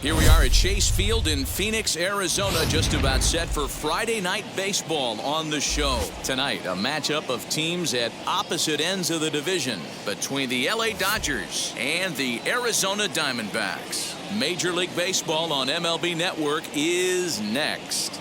Here we are at Chase Field in Phoenix, Arizona, just about set for Friday night baseball on the show. Tonight, a matchup of teams at opposite ends of the division between the LA Dodgers and the Arizona Diamondbacks. Major League Baseball on MLB Network is next.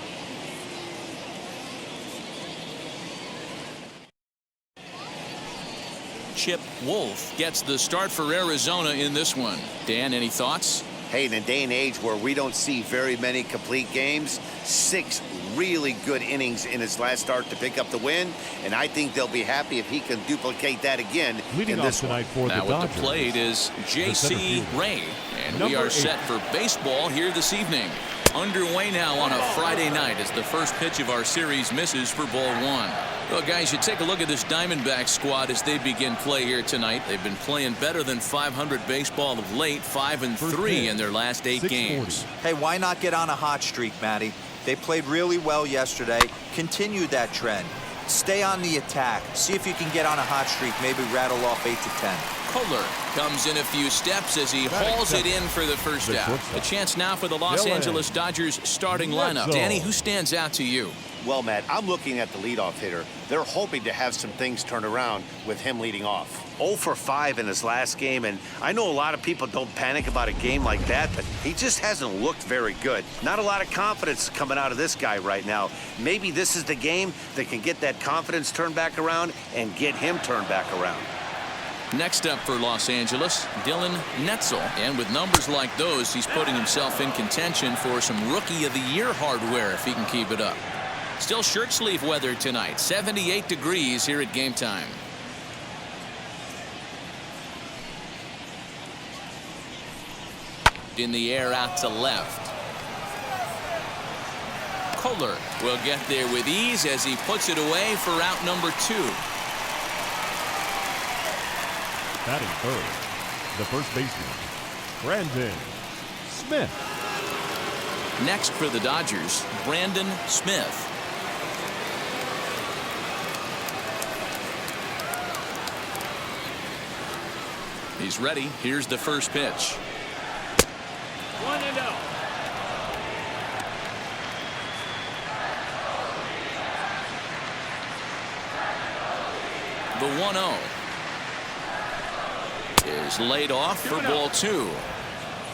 Chip Wolf gets the start for Arizona in this one. Dan, any thoughts? Hey, in a day and age where we don't see very many complete games, 6 really good innings in his last start to pick up the win, and I think they'll be happy if he can duplicate that again in this one. Now at the plate is J.C. Ray, and we are set for baseball here this evening. Underway now on a Friday night as the first pitch of our series misses for ball 1. Well, guys, you take a look at this Diamondbacks squad as they begin play here tonight. They've been playing better than .500 baseball of late, 5-3 in their last 8 games. Hey, why not get on a hot streak, Matty? They played really well yesterday. Continue that trend. Stay on the attack. See if you can get on a hot streak, maybe rattle off 8 to 10. Kohler comes in a few steps as he hauls it in for the first out. A chance now for the Los Angeles Dodgers starting lineup. Danny, who stands out to you? Well, Matt, I'm looking at the leadoff hitter. They're hoping to have some things turn around with him leading off. 0 for 5 in his last game, and I know a lot of people don't panic about a game like that, but he just hasn't looked very good. Not a lot of confidence coming out of this guy right now. Maybe this is the game that can get that confidence turned back around and get him turned back around. Next up for Los Angeles, Dylan Netzel. And with numbers like those, he's putting himself in contention for some Rookie of the Year hardware if he can keep it up. Still shirt sleeve weather tonight, 78 degrees here at game time. In the air out to left. Kohler will get there with ease as he puts it away for out number 2. Batting third, the first baseman, Brandon Smith. Next for the Dodgers, Brandon Smith. He's ready. Here's the first pitch. 1-0. The 1-0 is laid off for ball 2.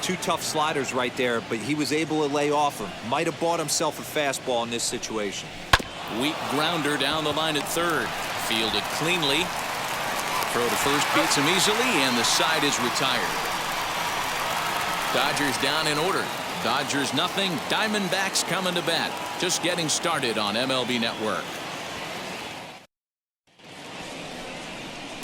2 tough sliders right there, but he was able to lay off them. Might have bought himself a fastball in this situation. Weak grounder down the line at third. Fielded cleanly. Throw to first beats him easily, and the side is retired. Dodgers down in order. Dodgers nothing. Diamondbacks coming to bat. Just getting started on MLB Network.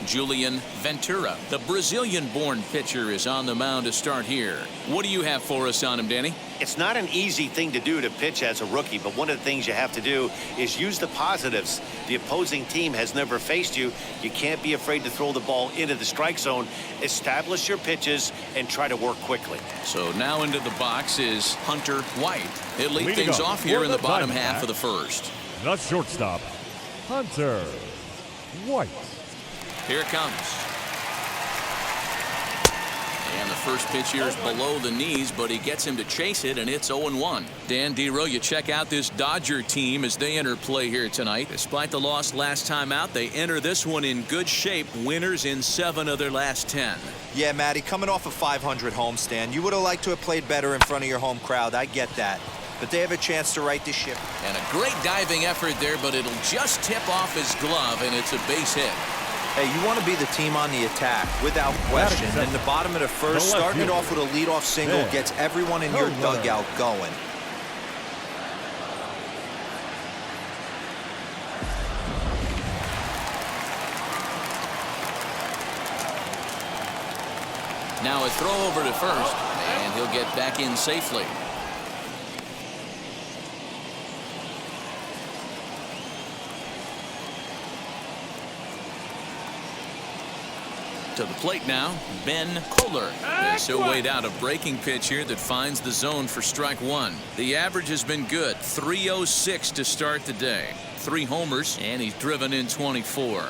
Julian Ventura, the Brazilian-born pitcher, is on the mound to start here. What do you have for us on him, Danny? It's not an easy thing to do to pitch as a rookie, but one of the things you have to do is use the positives. The opposing team has never faced you. You can't be afraid to throw the ball into the strike zone. Establish your pitches and try to work quickly. So now into the box is Hunter White. He'll lead things off here in the bottom half of the first. The shortstop, Hunter White. Here it comes. And the first pitch here is below the knees, but he gets him to chase it, and it's 0-1. Dan Dero, you check out this Dodger team as they enter play here tonight. Despite the loss last time out, they enter this one in good shape. Winners in 7 of their last 10. Yeah, Matty, coming off a 500 homestand, you would have liked to have played better in front of your home crowd. I get that. But they have a chance to right the ship. And a great diving effort there, but it'll just tip off his glove, and it's a base hit. Hey, you want to be the team on the attack, without question. In the bottom of the first, starting it off with a leadoff single gets everyone in your dugout going. Now a throw over to first, and he'll get back in safely. To the plate now, Ben Kohler. They still weighed out a breaking pitch here that finds the zone for strike 1. The average has been good, 306 to start the day. 3 homers, and he's driven in 24.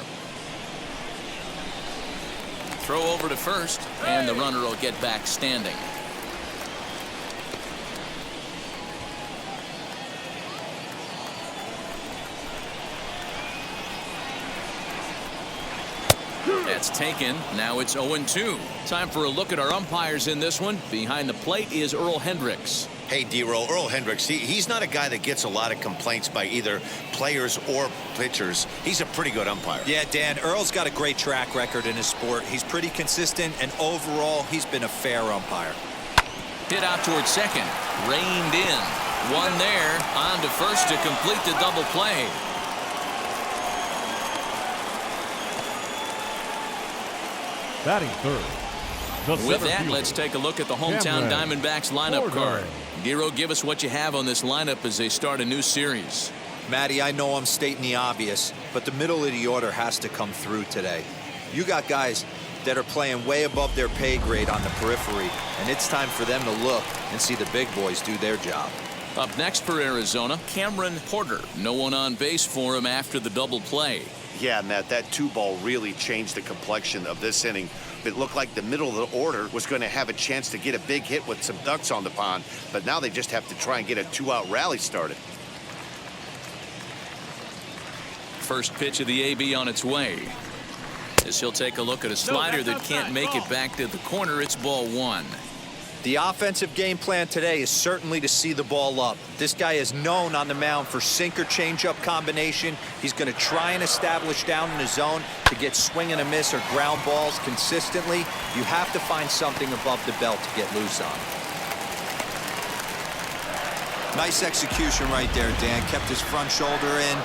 Throw over to first, and the runner will get back standing. That's taken. Now it's 0-2. Time for a look at our umpires in this one. Behind the plate is Earl Hendricks. Hey, D-Roll, Earl Hendricks, he's not a guy that gets a lot of complaints by either players or pitchers. He's a pretty good umpire. Yeah, Dan, Earl's got a great track record in his sport. He's pretty consistent, and overall, he's been a fair umpire. Hit out towards second. Reined in. One there. On to first to complete the double play. Batting third. With that, let's take a look at the hometown Cameron Diamondbacks lineup card. Kohler. Dero, give us what you have on this lineup as they start a new series. Matty, I know I'm stating the obvious, but the middle of the order has to come through today. You got guys that are playing way above their pay grade on the periphery, and it's time for them to look and see the big boys do their job. Up next for Arizona, Cameron Porter. No one on base for him after the double play. Yeah, Matt, that 2-ball really changed the complexion of this inning. It looked like the middle of the order was going to have a chance to get a big hit with some ducks on the pond, but now they just have to try and get a 2-out rally started. First pitch of the AB on its way. As he'll take a look at a slider that can't make it back to the corner, it's ball one. The offensive game plan today is certainly to see the ball up. This guy is known on the mound for sinker changeup combination. He's going to try and establish down in the zone to get swing and a miss or ground balls consistently. You have to find something above the belt to get loose on. Nice execution right there, Dan. Kept his front shoulder in,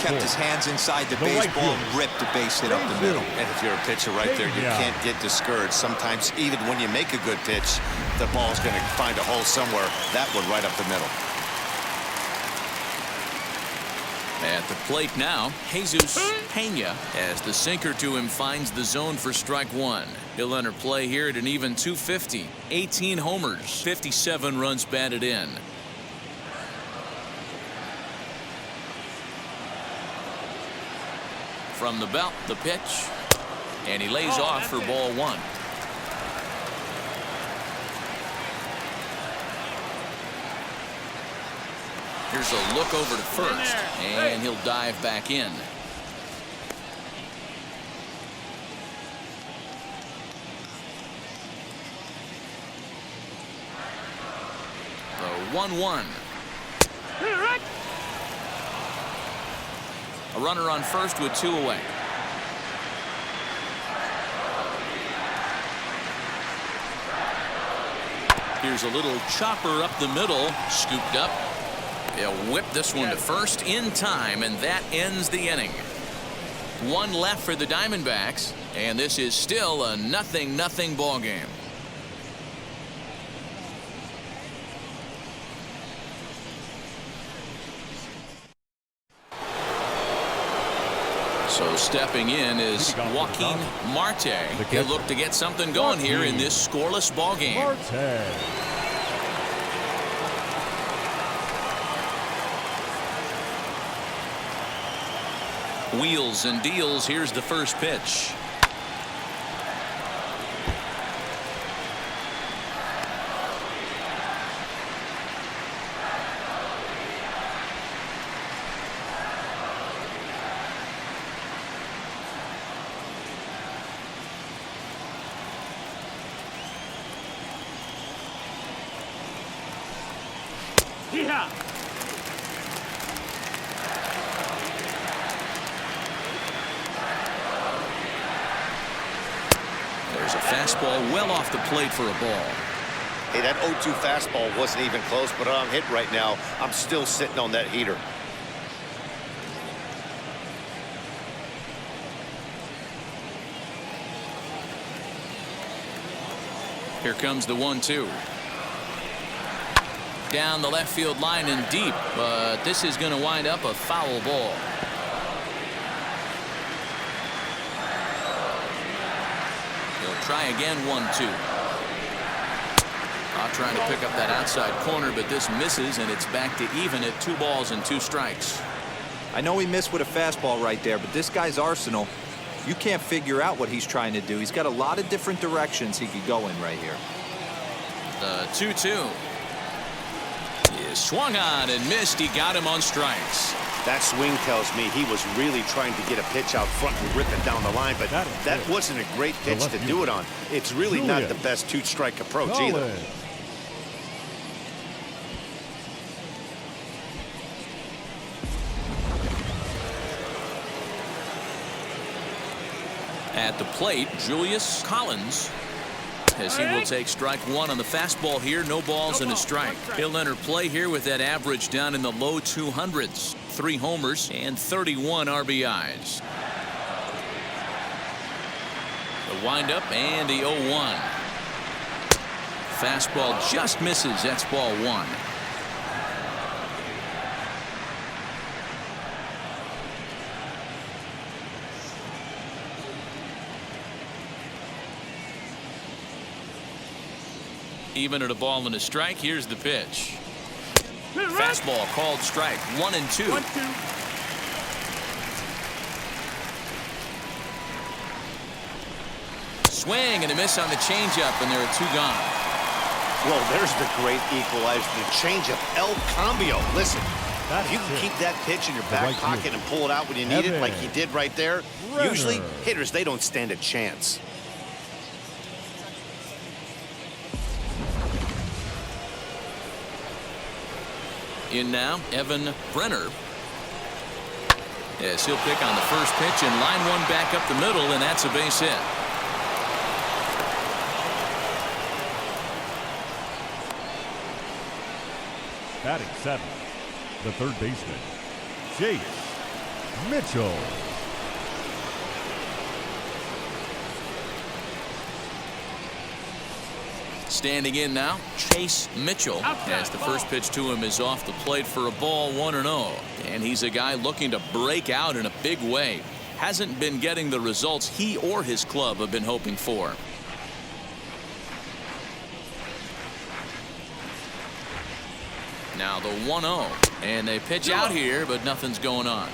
kept his hands inside the baseball, and ripped the base hit up the middle. And if you're a pitcher right there, you can't get discouraged. Sometimes even when you make a good pitch, the ball's going to find a hole somewhere. That one right up the middle. At the plate now, Jesus Pena, as the sinker to him finds the zone for strike one. He'll enter play here at an even 250. 18 homers, 57 runs batted in. From the belt, the pitch, and he lays off for ball one. Here's a look over to first, and he'll dive back in. The 1-1. A runner on first with two away. Here's a little chopper up the middle, scooped up. They'll whip this one to first in time, and that ends the inning. One left for the Diamondbacks, and this is still a 0-0 ball game. So stepping in is Joaquin Marte. He'll look to get something going here in this scoreless ball game. Wheels and deals. Here's the first pitch. Yeah. There's a fastball well off the plate for a ball. Hey, that 0-2 fastball wasn't even close, but I'm hit right now. I'm still sitting on that heater. Here comes the 1-2. Down the left field line and deep, but this is going to wind up a foul ball. He'll try again. 1-2. Trying to pick up that outside corner, but this misses, and it's back to even at 2 balls and 2 strikes. I know he missed with a fastball right there, but this guy's arsenal, you can't figure out what he's trying to do. He's got a lot of different directions he could go in right here. The 2-2. He swung on and missed. He got him on strikes. That swing tells me he was really trying to get a pitch out front and rip it down the line, but that wasn't a great pitch to do it on. It's really not the best two-strike approach either. At the plate, Julius Collins, as he will take strike one on the fastball here. No balls and a strike. He'll enter play here with that average down in the low 200s. 3 homers and 31 RBIs. The windup and the 0-1. Fastball just misses. That's ball 1. Even at a ball and a strike, here's the pitch. Fastball called strike. 1-2. 1-2. Swing and a miss on the changeup, and there are 2 gone. Well, there's the great equalizer, the changeup, El Cambio. Listen, if you can keep that pitch in your back pocket and pull it out when you need it, like he did right there, usually hitters, they don't stand a chance. In now, Brenner. Yes, he'll pick on the first pitch and line one back up the middle, and that's a base hit. Batting 7th, the third baseman, Chase Mitchell. Standing in now, Chase Mitchell, as the first pitch to him is off the plate for a ball, 1-0. And he's a guy looking to break out in a big way. Hasn't been getting the results he or his club have been hoping for. Now the 1-0, and they pitch out here, but nothing's going on.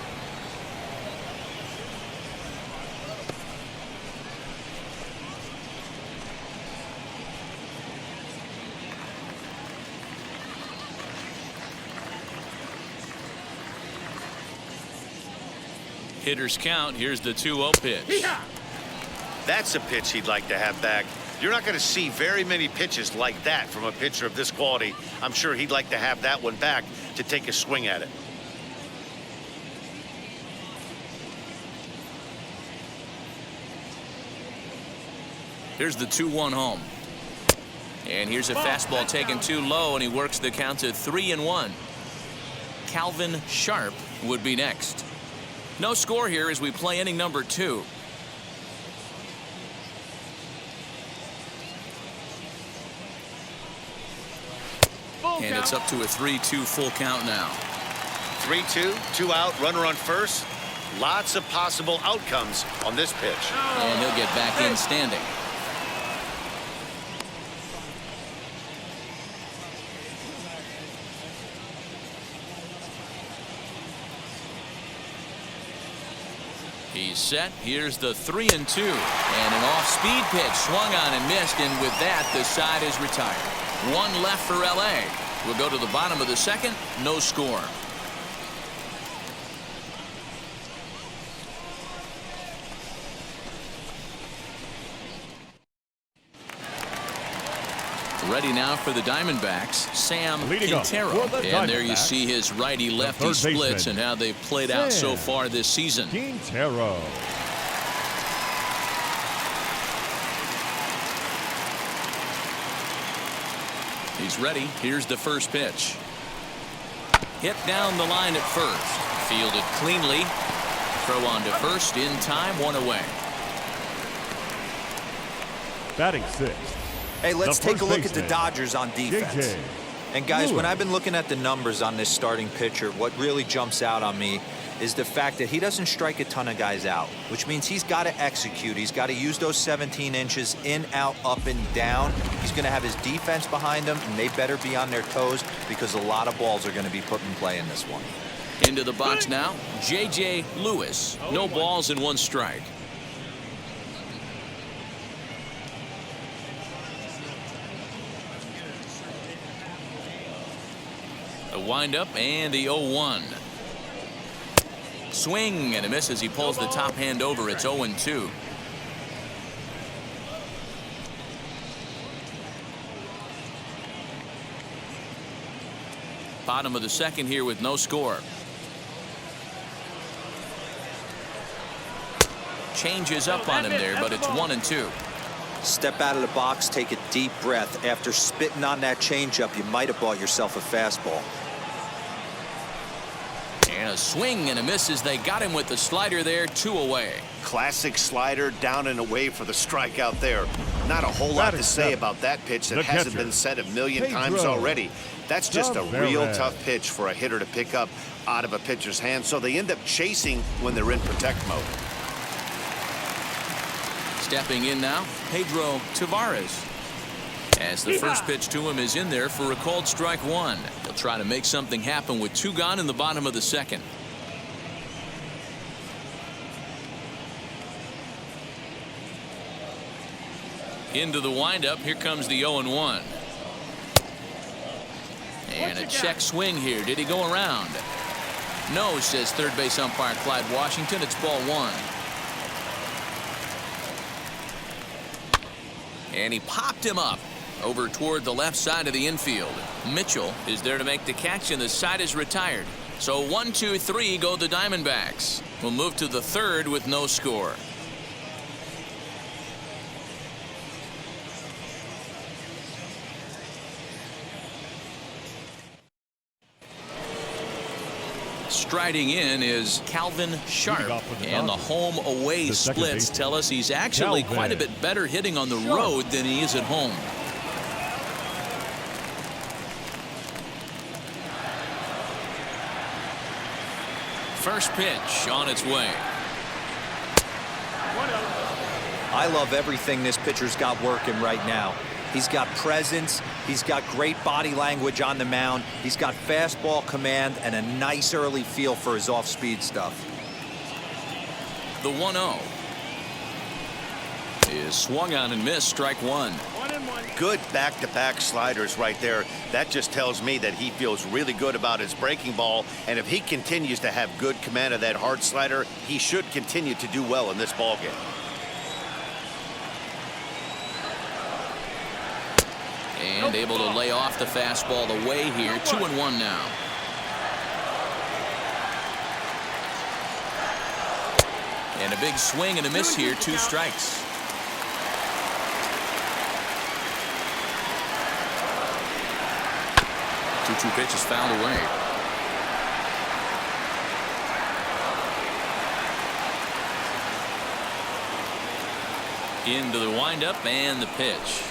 Hitters count. Here's the 2-0 pitch. That's a pitch he'd like to have back. You're not going to see very many pitches like that from a pitcher of this quality. I'm sure he'd like to have that one back to take a swing at it. Here's the 2-1 home. And here's a fastball taken too low, and he works the count to 3-1. Calvin Sharp would be next. No score here as we play inning number 2. And it's up to a 3-2 full count now. 3-2, 2 out, runner on first. Lots of possible outcomes on this pitch. And he'll get back in standing. He's set. Here's the 3-2. And an off-speed pitch swung on and missed. And with that, the side is retired. One left for L.A. We'll go to the bottom of the second. No score. Ready now for the Diamondbacks, Sam Quintero. And there you see his righty-lefty splits and how they've played out so far this season. Quintero. He's ready. Here's the first pitch. Hit down the line at first. Fielded cleanly. Throw on to first in time. 1 away. Batting 6th. Hey, let's take a look at the Dodgers on defense. And guys, when I've been looking at the numbers on this starting pitcher, what really jumps out on me is the fact that he doesn't strike a ton of guys out, which means he's got to execute. He's got to use those 17 inches in, out, up, and down. He's going to have his defense behind him, and they better be on their toes because a lot of balls are going to be put in play in this one. Into the box now, J.J. Lewis. No balls and 1 strike. A windup and the 0-1. Swing and a miss as he pulls the top hand over. It's 0-2. Bottom of the second here with no score. Changes up on him there, but it's 1-2. Step out of the box, take a deep breath. After spitting on that changeup, you might have bought yourself a fastball. And a swing and a miss as they got him with the slider there. 2 away. Classic slider, down and away for the strikeout there. Not a whole lot to say about that pitch that hasn't been said a million times already. That's just a real tough pitch for a hitter to pick up out of a pitcher's hand, so they end up chasing when they're in protect mode. Stepping in now, Pedro Tavares. As the first pitch to him is in there for a called strike 1. He'll try to make something happen with 2 gone in the bottom of the second. Into the windup, here comes the 0-1. And a check swing here. Did he go around? No, says third base umpire Clyde Washington. It's ball 1. And he popped him up over toward the left side of the infield. Mitchell is there to make the catch, and the side is retired. So 1, 2, 3 go the Diamondbacks. We'll move to the third with no score. Striding in is Calvin Sharp, and the home-away splits tell us he's actually quite a bit better hitting on the road than he is at home. First pitch on its way. I love everything this pitcher's got working right now. He's got presence. He's got great body language on the mound. He's got fastball command and a nice early feel for his off-speed stuff. The 1-0 is swung on and missed. Strike 1. Good back-to-back sliders right there. That just tells me that he feels really good about his breaking ball, and if he continues to have good command of that hard slider, he should continue to do well in this ballgame. And able to lay off the fastball away here. 2-1 now. And a big swing and a miss here. 2 strikes. Two pitches fouled away. Into the windup and the pitch.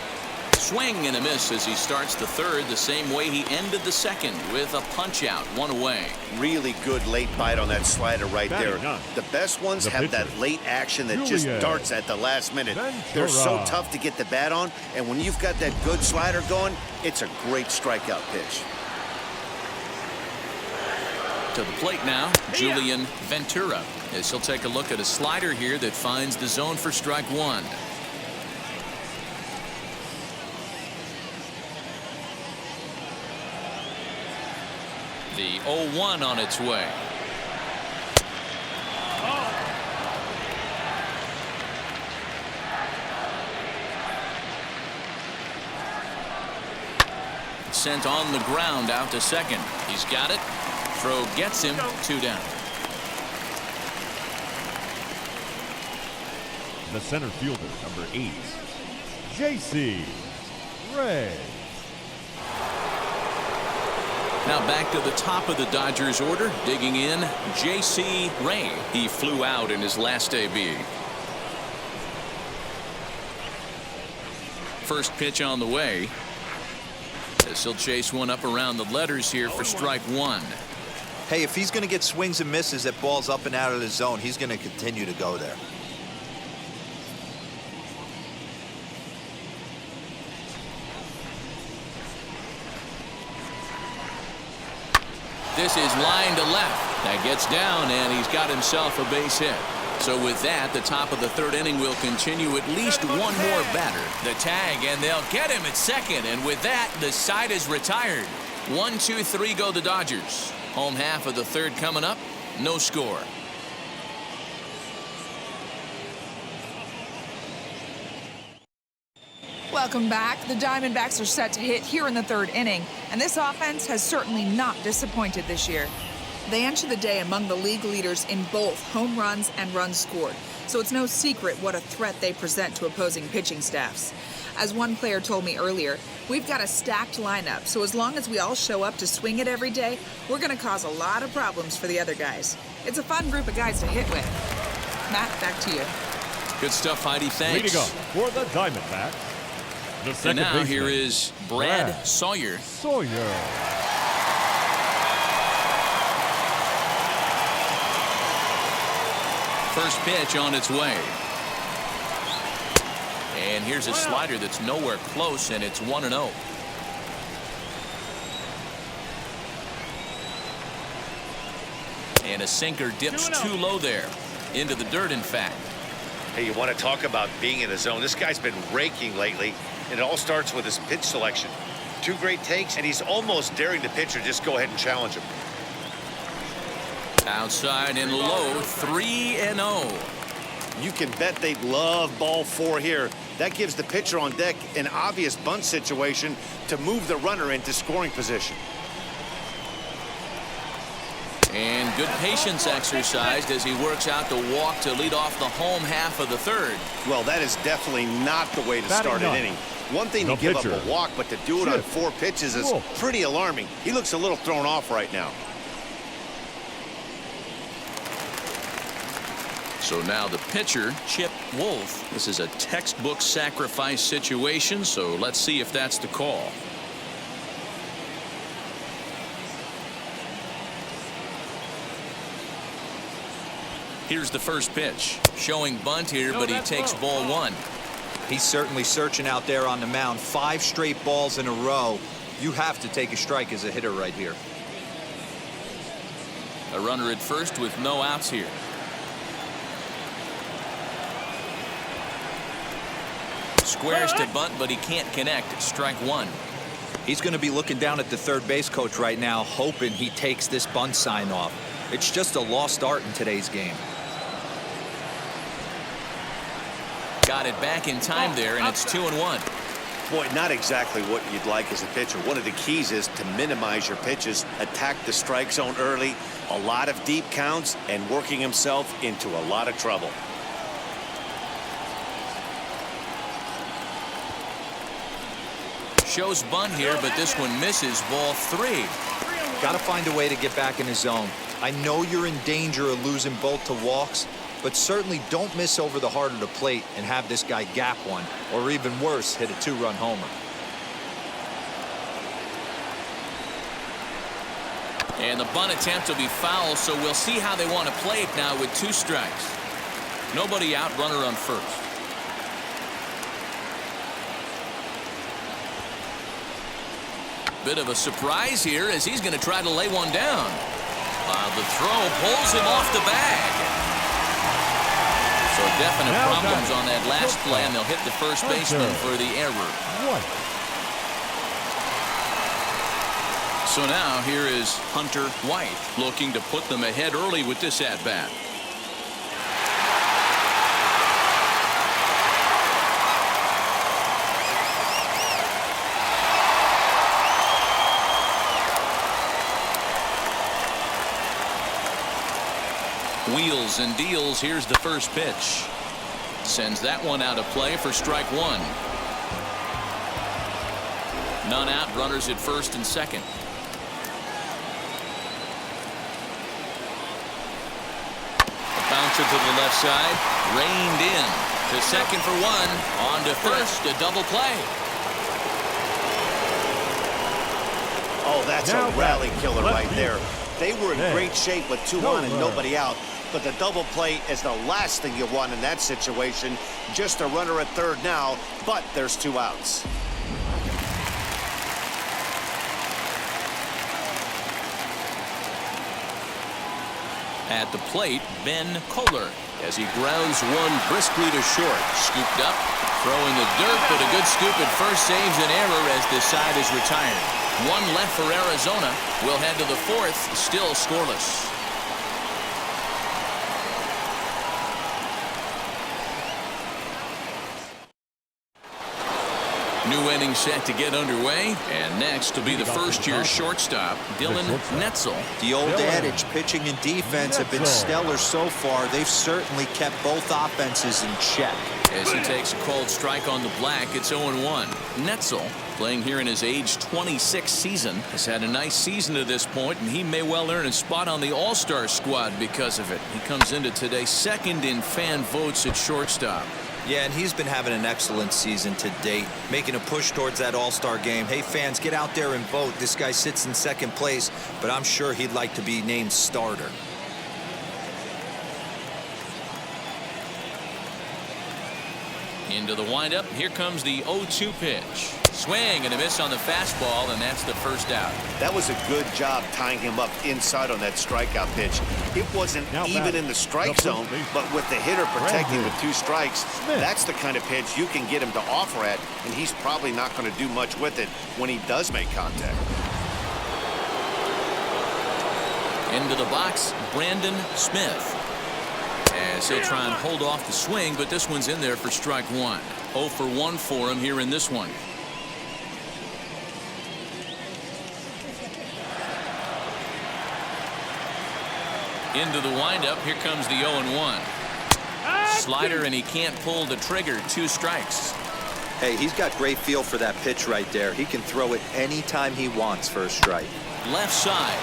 Swing and a miss as he starts the third the same way he ended the second with a punch out. 1 away. Really good late bite on that slider right there. The best ones have that late action that just darts at the last minute. They're so tough to get the bat on, and when you've got that good slider going, it's a great strikeout pitch. To the plate now, Julian Ventura, as he'll take a look at a slider here that finds the zone for strike 1. The 0-1 on its way. Sent on the ground out to second. He's got it. Throw gets him. 2 down. The center fielder, number 8, J.C. Ray. Now back to the top of the Dodgers order. Digging in, J.C. Ray. He flew out in his last AB. First pitch on the way. As he'll chase one up around the letters here for strike 1. Hey, if he's going to get swings and misses at balls up and out of the zone, he's going to continue to go there. This is line to left. That gets down, and he's got himself a base hit. So with that, the top of the third inning will continue. At least one more batter. The tag, and they'll get him at second. And with that, the side is retired. 1, 2, 3 go the Dodgers. Home half of the third coming up. No score. Welcome back. The Diamondbacks are set to hit here in the third inning, and this offense has certainly not disappointed this year. They enter the day among the league leaders in both home runs and runs scored, so it's no secret what a threat they present to opposing pitching staffs. As one player told me earlier, we've got a stacked lineup, so as long as we all show up to swing it every day, we're going to cause a lot of problems for the other guys. It's a fun group of guys to hit with. Matt, back to you. Good stuff, Heidi. Thanks. Leading up for the Diamondbacks, the And second now baseman, here is Brad Sawyer. First pitch on its way. And here's a slider that's nowhere close, and it's 1-0. And a sinker dips too low there. Into the dirt, in fact. Hey, you want to talk about being in the zone? This guy's been raking lately, and it all starts with his pitch selection. 2 great takes, and he's almost daring the pitcher just go ahead and challenge him. Outside and low, 3-0. You can bet they'd love ball 4 here. That gives the pitcher on deck an obvious bunt situation to move the runner into scoring position. And good patience exercised as he works out the walk to lead off the home half of the third. Well, that is definitely not the way to start an inning. One thing to give up a walk, but to do it on 4 pitches is pretty alarming. He looks a little thrown off right now. So now the pitcher, Chip Wolf. This is a textbook sacrifice situation, so let's see if that's the call. Here's the first pitch. Showing bunt here, but he takes ball 1. He's certainly searching out there on the mound. 5 straight balls in a row. You have to take a strike as a hitter right here. A runner at first with no outs here. Squares to bunt, but he can't connect. Strike 1. He's going to be looking down at the third base coach right now, hoping he takes this bunt sign off. It's just a lost art in today's game. Got it back in time there, and it's 2-1. Boy, not exactly what you'd like as a pitcher. One of the keys is to minimize your pitches, attack the strike zone early, a lot of deep counts, and working himself into a lot of trouble. Shows bunt here, but this one misses. Ball 3. Got to find a way to get back in the zone. I know you're in danger of losing both to walks, but certainly don't miss over the heart of the plate and have this guy gap one, or even worse, hit a 2-run homer. And the bunt attempt will be foul, so we'll see how they want to play it now with 2 strikes. Nobody out, runner on first. Bit of a surprise here as he's going to try to lay one down. The throw pulls him off the bag. So definite problems on that last play, and they'll hit the first baseman for the error. So now here is Hunter White looking to put them ahead early with this at-bat. Wheels and deals. Here's the first pitch. Sends that one out of play for strike 1. None out. Runners at first and second. A bouncer to the left side. Reined in. To second for 1. On to first. A double play. Oh, that's a rally killer right there. They were in great shape with 2 on and nobody out. But the double play is the last thing you want in that situation. Just a runner at third now, but there's 2 outs. At the plate, Ben Kohler as he grounds one briskly to short. Scooped up, throwing the dirt, but a good scoop at first saves an error as this side is retired. 1 left for Arizona. We'll head to the 4th, still scoreless. New inning set to get underway, and next will be the first-year shortstop, Netzel. The old adage, pitching and defense have been stellar so far. They've certainly kept both offenses in check. As he takes a cold strike on the black, it's 0-1. Netzel, playing here in his age 26 season, has had a nice season to this point, and he may well earn a spot on the All-Star squad because of it. He comes into today second in fan votes at shortstop. Yeah, and he's been having an excellent season to date, making a push towards that All-Star game. Hey, fans, get out there and vote. This guy sits in second place, but I'm sure he'd like to be named starter. Into the windup. Here comes the 0-2 pitch. Swing and a miss on the fastball, and that's the first out. That was a good job tying him up inside on that strikeout pitch. It wasn't even in the strike zone, but with the hitter protecting with 2 strikes, that's the kind of pitch you can get him to offer at, and he's probably not going to do much with it when he does make contact. Into the box, Brandon Smith. As he'll try and hold off the swing, but this one's in there for strike 1. 0 for 1 for him here in this one. Into the windup. Here comes the 0-1. Slider, and he can't pull the trigger. 2 strikes. Hey, he's got great feel for that pitch right there. He can throw it anytime he wants for a strike. Left side.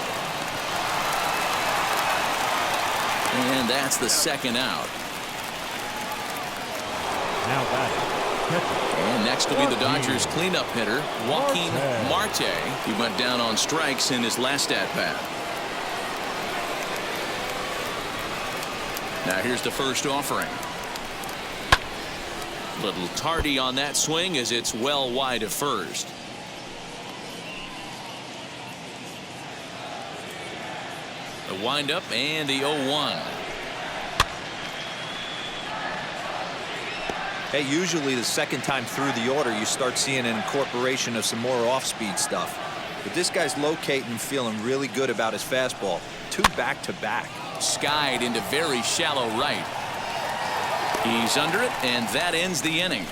And that's the second out. Now batting. And next will be the Dodgers cleanup hitter, Joaquin Marte. He went down on strikes in his last at-bat. Now here's the first offering. Little tardy on that swing as it's well wide of first. The windup and the 0-1. Hey, usually the second time through the order you start seeing an incorporation of some more off-speed stuff. But this guy's locating and feeling really good about his fastball. 2 back-to-back. Skied into very shallow right. He's under it, and that ends the inning.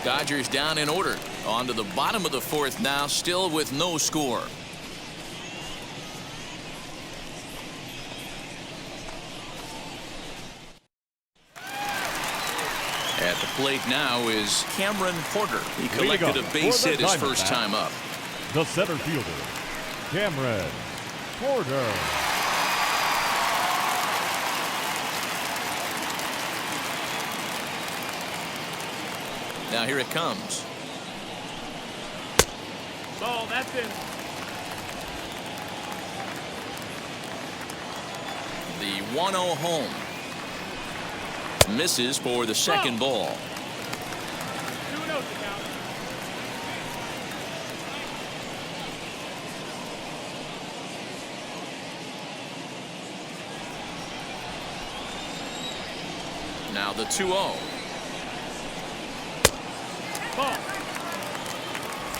Dodgers down in order. On to the bottom of the 4th now, still with no score. At the plate now is Cameron Porter. He collected a base hit his first time up. The center fielder, Cameron Porter. Now here it comes. Ball, that's in. The 1-0 home. Misses for the second ball. 2-0 to count. Now the 2-0. Ball.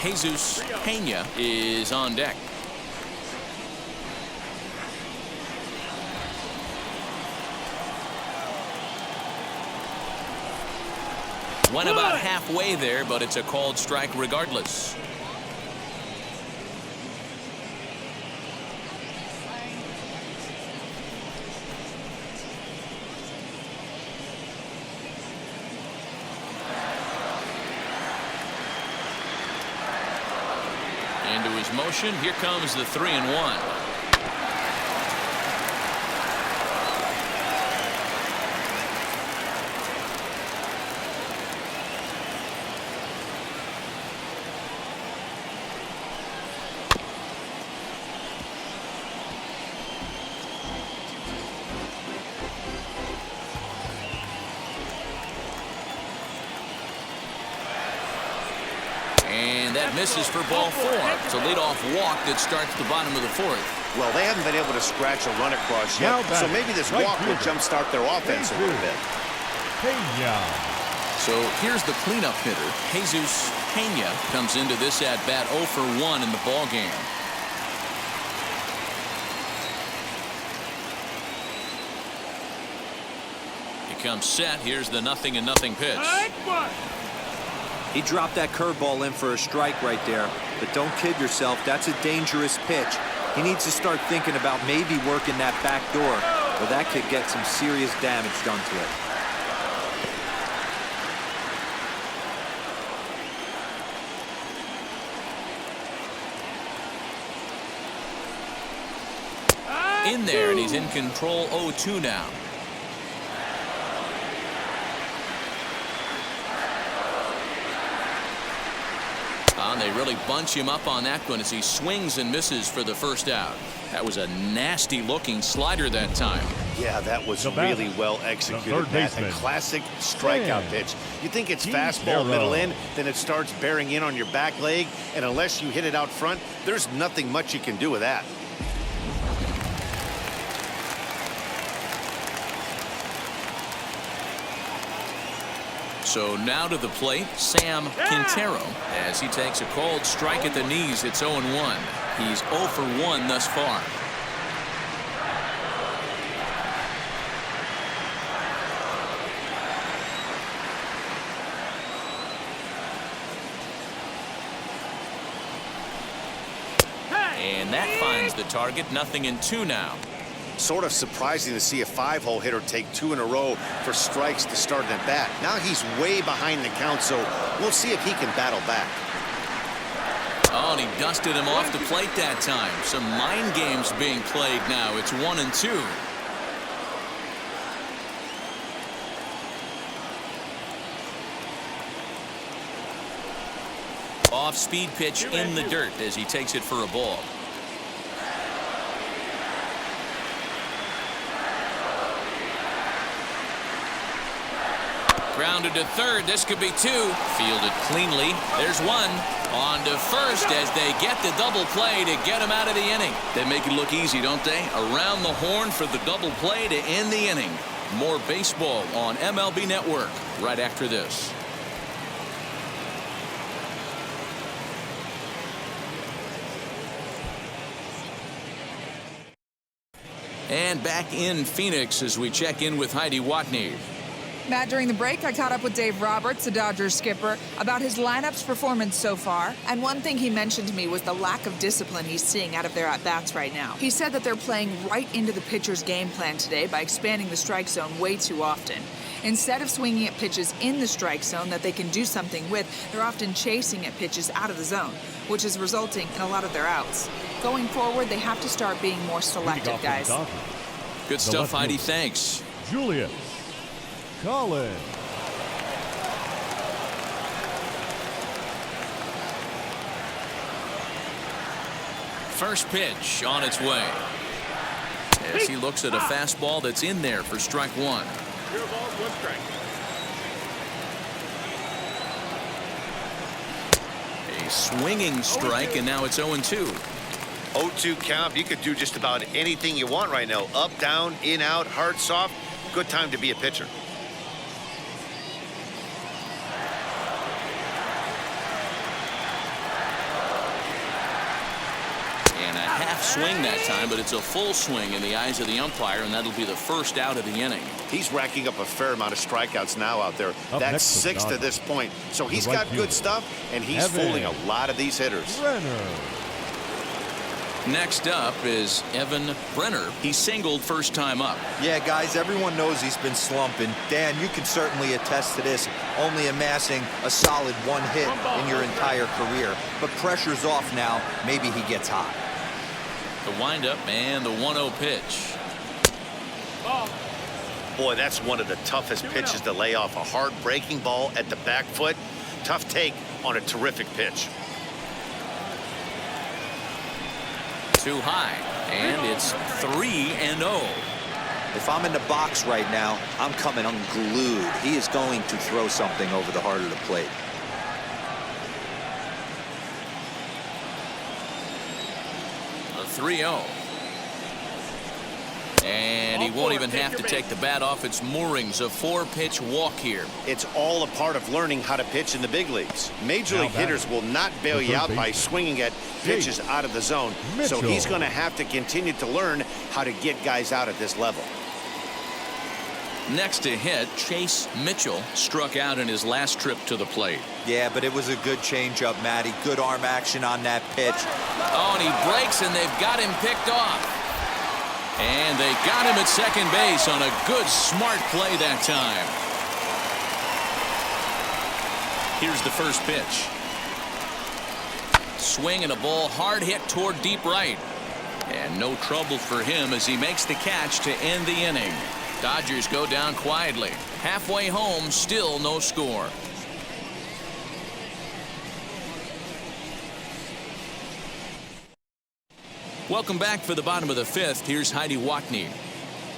Jesus Pena is on deck. Went about halfway there, but it's a called strike regardless. Into his motion. Here comes the 3-1. And that misses for ball 4. It's a leadoff walk that starts the bottom of the 4th. Well, they haven't been able to scratch a run across yet, so maybe this walk will jumpstart their offense a little bit. So here's the cleanup hitter. Jesus Pena comes into this at-bat 0 for 1 in the ball game. He comes set. Here's the 0-0 pitch. He dropped that curveball in for a strike right there. But don't kid yourself, that's a dangerous pitch. He needs to start thinking about maybe working that back door, or that could get some serious damage done to it. In there, and he's in control. 0-2 now. And they really bunch him up on that one as he swings and misses for the first out. That was a nasty looking slider that time. Yeah, that was really well executed. That's a classic strikeout pitch. You think it's fastball middle in, then it starts bearing in on your back leg, and unless you hit it out front, there's nothing much you can do with that. So now to the plate, Sam Quintero, as he takes a called strike at the knees. It's 0-1. He's 0 for 1 thus far. And that finds the target. 0-2 now. Sort of surprising to see a 5-hole hitter take 2 in a row for strikes to start an at-bat. Now he's way behind the count, so we'll see if he can battle back. Oh, and he dusted him off the plate that time. Some mind games being played now. It's 1-2. Off-speed pitch in the dirt as he takes it for a ball. Grounded to third. This could be 2. Fielded cleanly. There's 1. On to first as they get the double play to get him out of the inning. They make it look easy, don't they? Around the horn for the double play to end the inning. More baseball on MLB Network right after this. And back in Phoenix as we check in with Heidi Watney. Matt, during the break, I caught up with Dave Roberts, the Dodgers skipper, about his lineup's performance so far. And one thing he mentioned to me was the lack of discipline he's seeing out of their at-bats right now. He said that they're playing right into the pitcher's game plan today by expanding the strike zone way too often. Instead of swinging at pitches in the strike zone that they can do something with, they're often chasing at pitches out of the zone, which is resulting in a lot of their outs. Going forward, they have to start being more selective, guys. Good stuff, Heidi. Thanks. Julius Collins. First pitch on its way. As he looks at a fastball that's in there for strike 1. 0 balls, 1 strike. A swinging strike, and now it's 0-2. 0-2 count. You could do just about anything you want right now. Up, down, in, out, hard, soft. Good time to be a pitcher. And a half swing that time, but it's a full swing in the eyes of the umpire, and that'll be the first out of the inning. He's racking up a fair amount of strikeouts now out there. That's 6 to this point. So he's got good stuff, and he's fooling a lot of these hitters. Brenner. Next up is Evan Brenner. He singled first time up. Yeah, guys, everyone knows he's been slumping. Dan, you can certainly attest to this, only amassing a solid 1 hit in your entire career. But pressure's off now. Maybe he gets hot. The windup and the 1-0 pitch. Ball. Boy, that's one of the toughest pitches to lay off. A hard breaking ball at the back foot. Tough take on a terrific pitch. Too high, and it's 3-0. If I'm in the box right now, I'm coming unglued. He is going to throw something over the heart of the plate. A 3-0. And he won't even have to take the bat off its moorings. A 4-pitch walk here. It's all a part of learning how to pitch in the big leagues. Major league hitters will not bail you out by swinging at pitches out of the zone. So he's going to have to continue to learn how to get guys out at this level. Next to hit, Chase Mitchell struck out in his last trip to the plate. Yeah, but it was a good changeup, Matty. Good arm action on that pitch. Oh, and he breaks, and they've got him picked off. And they got him at second base on a good, smart play that time. Here's the first pitch. Swing and a ball hard hit toward deep right. And no trouble for him as he makes the catch to end the inning. Dodgers go down quietly. Halfway home, still no score. Welcome back for the bottom of the fifth. Here's Heidi Watney.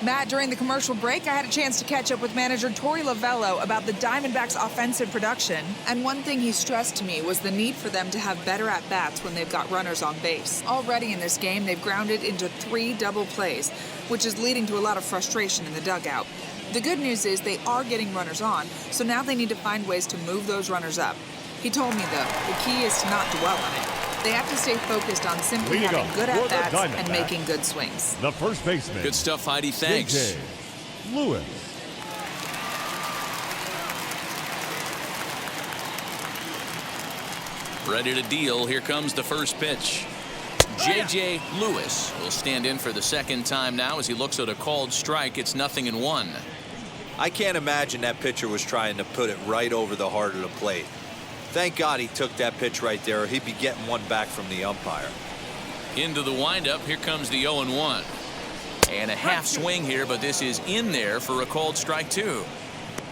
Matt, during the commercial break, I had a chance to catch up with manager Torey Lovello about the Diamondbacks' offensive production. And one thing he stressed to me was the need for them to have better at-bats when they've got runners on base. Already in this game, they've grounded into 3 double plays, which is leading to a lot of frustration in the dugout. The good news is they are getting runners on, so now they need to find ways to move those runners up. He told me, though, the key is to not dwell on it. They have to stay focused on simply Leading having good off for the at-bats and Diamondbacks, making good swings. The first baseman. Good stuff, Heidi. Thanks. J.J. Lewis. Ready to deal. Here comes the first pitch. J.J. Lewis will stand in for the second time now as he looks at a called strike. It's 0-1. I can't imagine that pitcher was trying to put it right over the heart of the plate. Thank God he took that pitch right there, or he'd be getting one back from the umpire. Into the windup. Here comes the 0-1. And a half swing here, but this is in there for a called strike, too.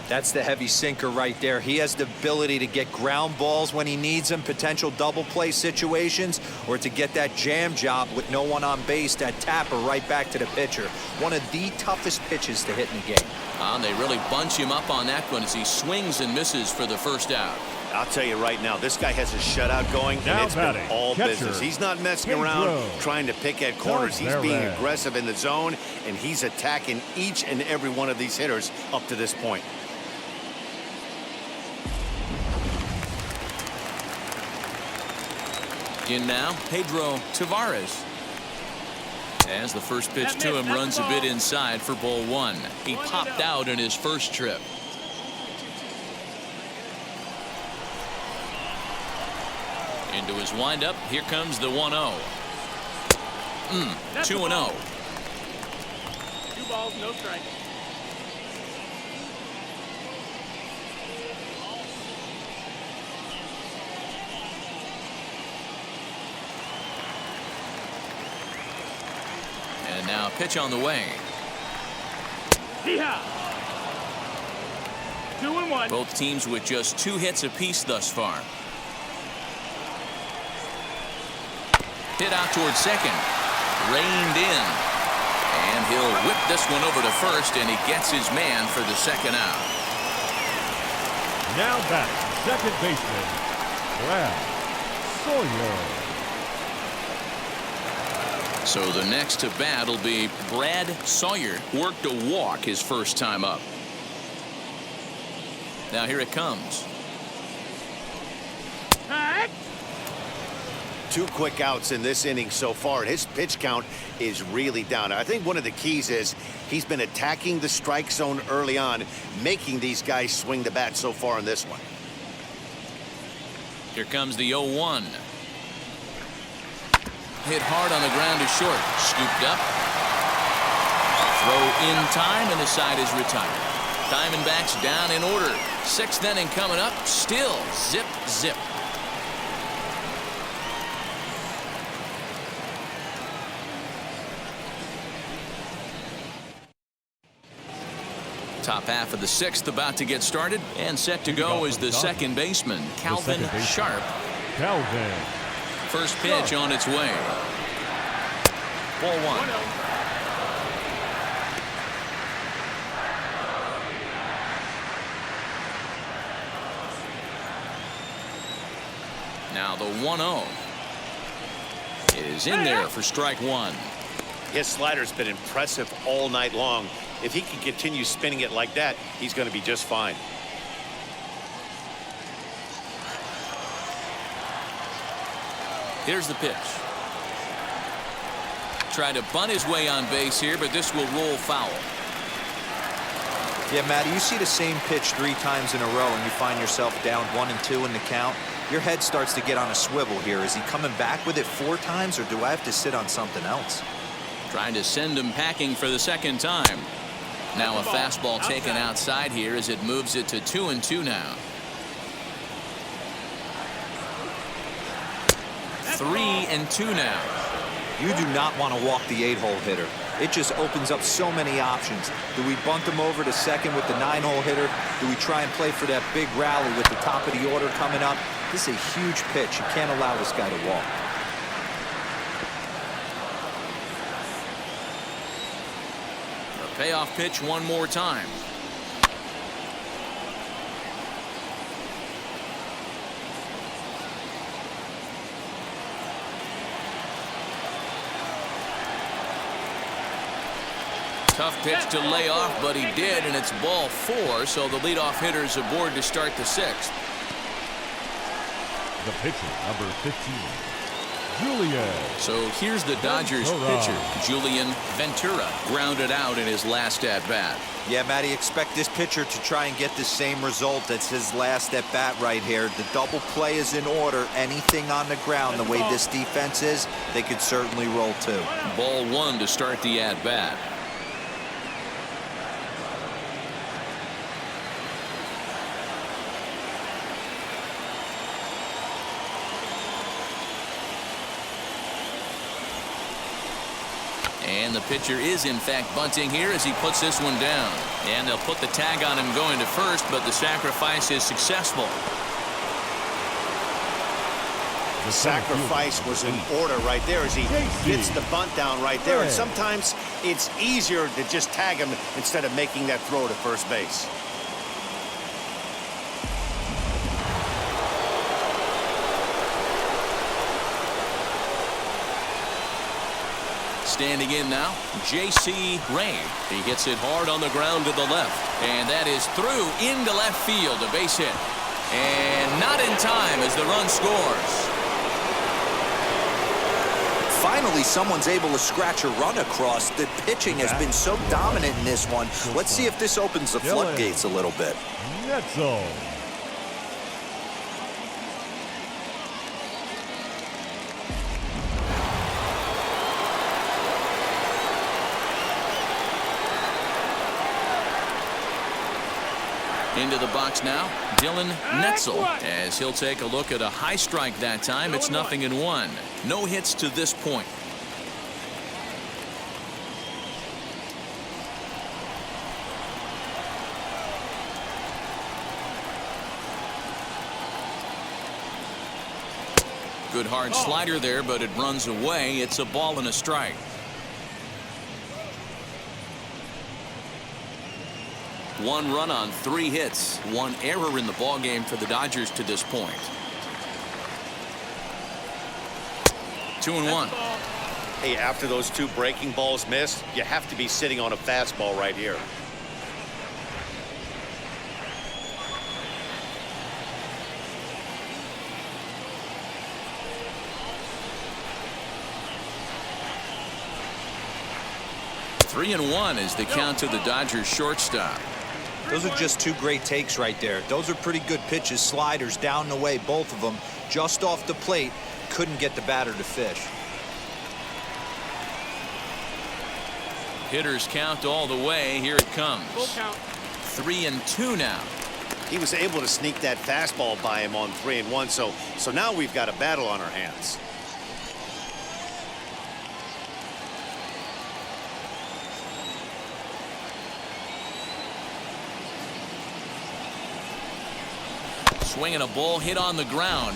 That's the heavy sinker right there. He has the ability to get ground balls when he needs them, potential double play situations, or to get that jam job with no one on base, that tapper right back to the pitcher. One of the toughest pitches to hit in the game. And they really bunch him up on that one as he swings and misses for the first out. I'll tell you right now, this guy has a shutout going, and Now it's been batting, all catcher, business. He's not messing Pedro. around trying to pick at corners. He's being Alvarez. aggressive in the zone, and he's attacking each and every one of these hitters up to this point. In now, Pedro Tavares. As the first pitch to him runs a bit inside for ball 1. He popped out in his first trip. Into his windup. Here comes the 1-0. 2-0. 2 balls, no strike. And now pitch on the way. Yeehaw! 2-1. Both teams with just 2 hits apiece thus far. Hit out towards second. Reined in. And he'll whip this one over to first, and he gets his man for the second out. Now back, second baseman, Brad Sawyer. So the next to bat will be Brad Sawyer. Worked a walk his first time up. Now here it comes. Hike. 2 quick outs in this inning so far, and his pitch count is really down. I think one of the keys is he's been attacking the strike zone early on, making these guys swing the bat so far in this one. Here comes the 0-1. Hit hard on the ground to short. Scooped up. Throw in time, and the side is retired. Diamondbacks down in order. 6th inning coming up. Still zip, zip. Top half of the 6th about to get started, and set to go is the second baseman, Calvin Sharp. Calvin. First pitch on its way. Ball 1. 1-0. Now the 1-0 is in there for strike 1. His slider's been impressive all night long. If he can continue spinning it like that, he's going to be just fine. Here's the pitch. Tried to bunt his way on base here, but this will roll foul. Yeah, Matty, you see the same pitch 3 times in a row and you find yourself down 1 and 2 in the count. Your head starts to get on a swivel here. Is he coming back with it 4 times, or do I have to sit on something else? Trying to send him packing for the second time. Now a fastball taken outside here as it moves it to 2-2 now. 3-2 now. You do not want to walk the 8-hole hitter. It just opens up so many options. Do we bunt him over to second with the 9-hole hitter? Do we try and play for that big rally with the top of the order coming up? This is a huge pitch. You can't allow this guy to walk. The payoff pitch one more time. Tough pitch to lay off, but he did, and it's ball 4, so the leadoff hitter's aboard to start the 6th. The pitcher, number 15, Julian. So here's the Dodgers pitcher, Julian Ventura, grounded out in his last at-bat. Yeah, Matty, expect this pitcher to try and get the same result. That's his last at-bat right here. The double play is in order. Anything on the ground, the way this defense is, they could certainly roll too. Ball 1 to start the at-bat. And the pitcher is, in fact, bunting here as he puts this one down. And they'll put the tag on him going to first, but the sacrifice is successful. The sacrifice was in order right there as he gets the bunt down right there. And sometimes it's easier to just tag him instead of making that throw to first base. Standing in now, J.C. Ray. He hits it hard on the ground to the left. And that is through into left field, a base hit. And not in time as the run scores. Finally, someone's able to scratch a run across. The pitching has been so dominant in this one. Let's see if this opens the floodgates a little bit. Netzel. Into the box now, Dylan Netzel, as he'll take a look at a high strike that time. It's 0-1. No hits to this point. Good hard slider there, but it runs away. It's a ball and a strike. One run on 3 hits. 1 error in the ballgame for the Dodgers to this point. 2-1. Hey, after those 2 breaking balls missed, you have to be sitting on a fastball right here. Three and 1 is the count to the Dodgers shortstop. Those are just 2 great takes right there. Those are pretty good pitches. Sliders down the way, both of them. Just off the plate. Couldn't get the batter to fish. Hitters count all the way. Here it comes. 3-2 now. He was able to sneak that fastball by him on 3-1. So now we've got a battle on our hands. Swinging a ball hit on the ground.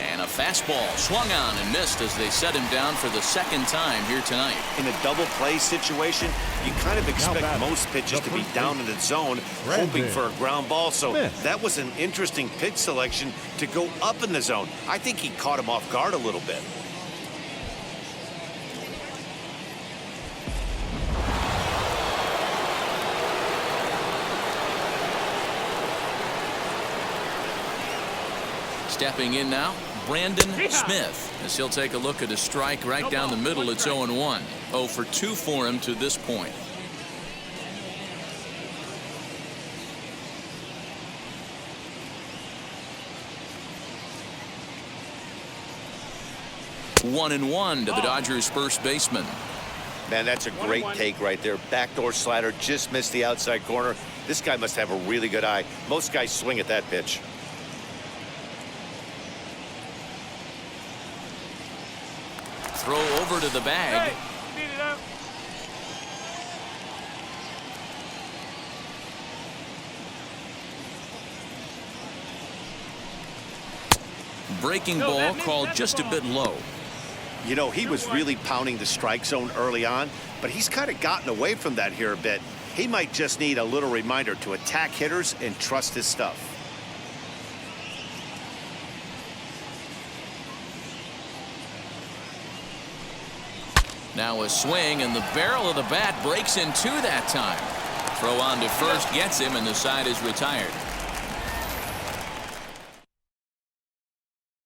And a fastball swung on and missed as they set him down for the 2nd time here tonight. In a double play situation, you kind of expect most pitches to be down in the zone, hoping for a ground ball. So that was an interesting pitch selection to go up in the zone. I think he caught him off guard a little bit. Stepping in now, Brandon Smith, as he'll take a look at a strike right down the middle. It's 0-1. 0 for 2 for him to this point. One and one to the Dodgers' first baseman. Man, that's a great take right there. Backdoor slider, just missed the outside corner. This guy must have a really good eye. Most guys swing at that pitch. Throw over to the bag. Hey, beat it up. Breaking ball called just a bit low. You know, he was really pounding the strike zone early on, but he's kind of gotten away from that here a bit. He might just need a little reminder to attack hitters and trust his stuff. Now a swing, and the barrel of the bat breaks in two that time. Throw on to first gets him, and the side is retired.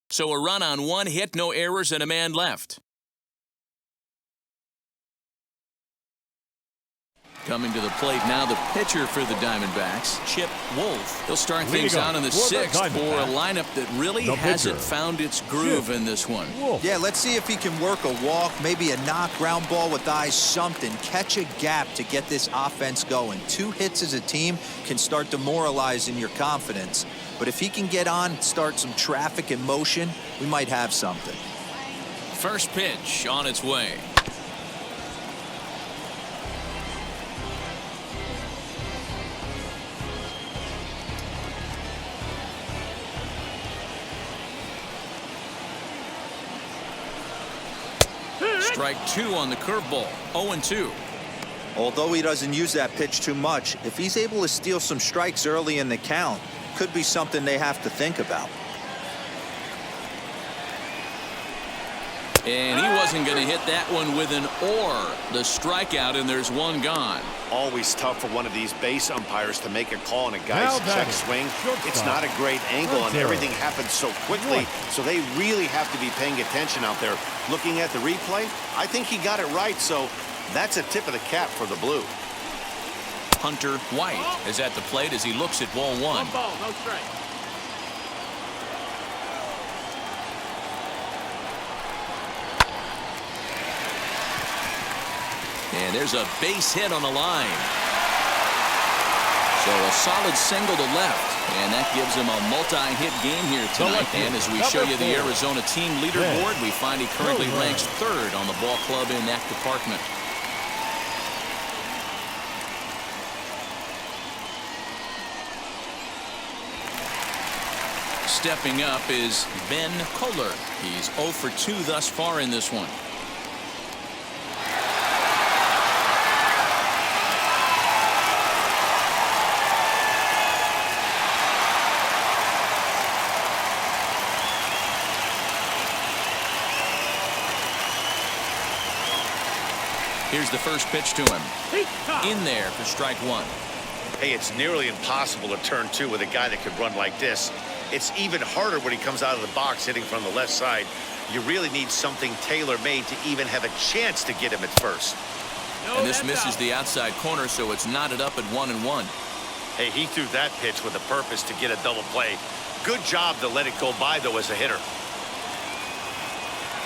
So a run on 1 hit, no errors, and a man left. Coming to the plate now, the pitcher for the Diamondbacks, Chip Wolf. He'll start things out in the 6th for a lineup that really hasn't found its groove in this one. Yeah, let's see if he can work a walk, maybe a knock ground ball with eyes, something. Catch a gap to get this offense going. 2 hits as a team can start demoralizing your confidence. But if he can get on, start some traffic in motion, we might have something. First pitch on its way. Strike 2 on the curveball. 0-2. Although he doesn't use that pitch too much, if he's able to steal some strikes early in the count, could be something they have to think about. And he wasn't going to hit that one with an or. The strikeout, and there's one gone. Always tough for one of these base umpires to make a call on a guy's check swing. It's not a great angle, and everything happens so quickly, so they really have to be paying attention out there. Looking at the replay, I think he got it right, so that's a tip of the cap for the Blue. Hunter White is at the plate as he looks at ball 1. 1 ball, no strike. And there's a base hit on the line. So a solid single to left, and that gives him a multi-hit game here tonight. And as we show you the Arizona team leaderboard, we find he currently ranks 3rd on the ball club in that department. Stepping up is Ben Kohler. He's 0 for 2 thus far in this one. Here's the first pitch to him. In there for strike 1. Hey, it's nearly impossible to turn 2 with a guy that could run like this. It's even harder when he comes out of the box hitting from the left side. You really need something tailor-made to even have a chance to get him at first. And this misses the outside corner, so it's knotted up at 1-1. Hey, he threw that pitch with a purpose to get a double play. Good job to let it go by, though, as a hitter.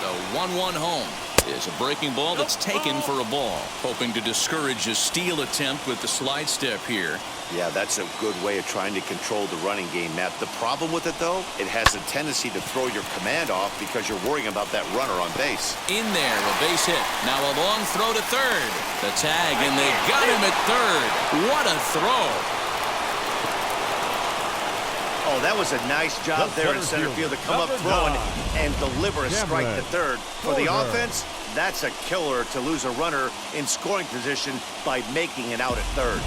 The 1-1 home is a breaking ball that's taken for a ball. Hoping to discourage a steal attempt with the slide step here. Yeah, that's a good way of trying to control the running game, Matt. The problem with it, though, it has a tendency to throw your command off because you're worrying about that runner on base. In there, a base hit. Now a long throw to third. The tag, and they got him at third. What a throw. Oh, that was a nice job there in center field to come up throwing and deliver a strike to third. For the offense, that's a killer to lose a runner in scoring position by making it out at third.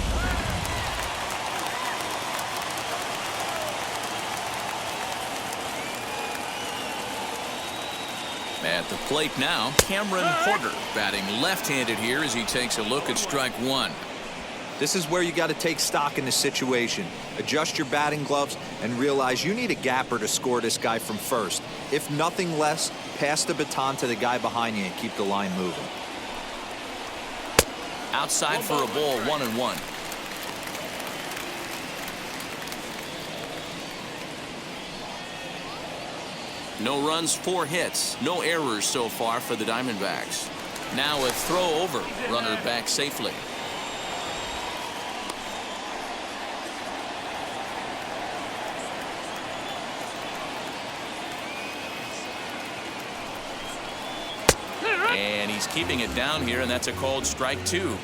At the plate now, Cameron Porter batting left-handed here as he takes a look at strike 1. This is where you got to take stock in the situation. Adjust your batting gloves and realize you need a gapper to score this guy from first. If nothing less, pass the baton to the guy behind you and keep the line moving. Outside for a ball, 1-1. No runs, 4 hits. No errors so far for the Diamondbacks. Now a throw over. Runner back safely. And he's keeping it down here, and that's a called strike 2.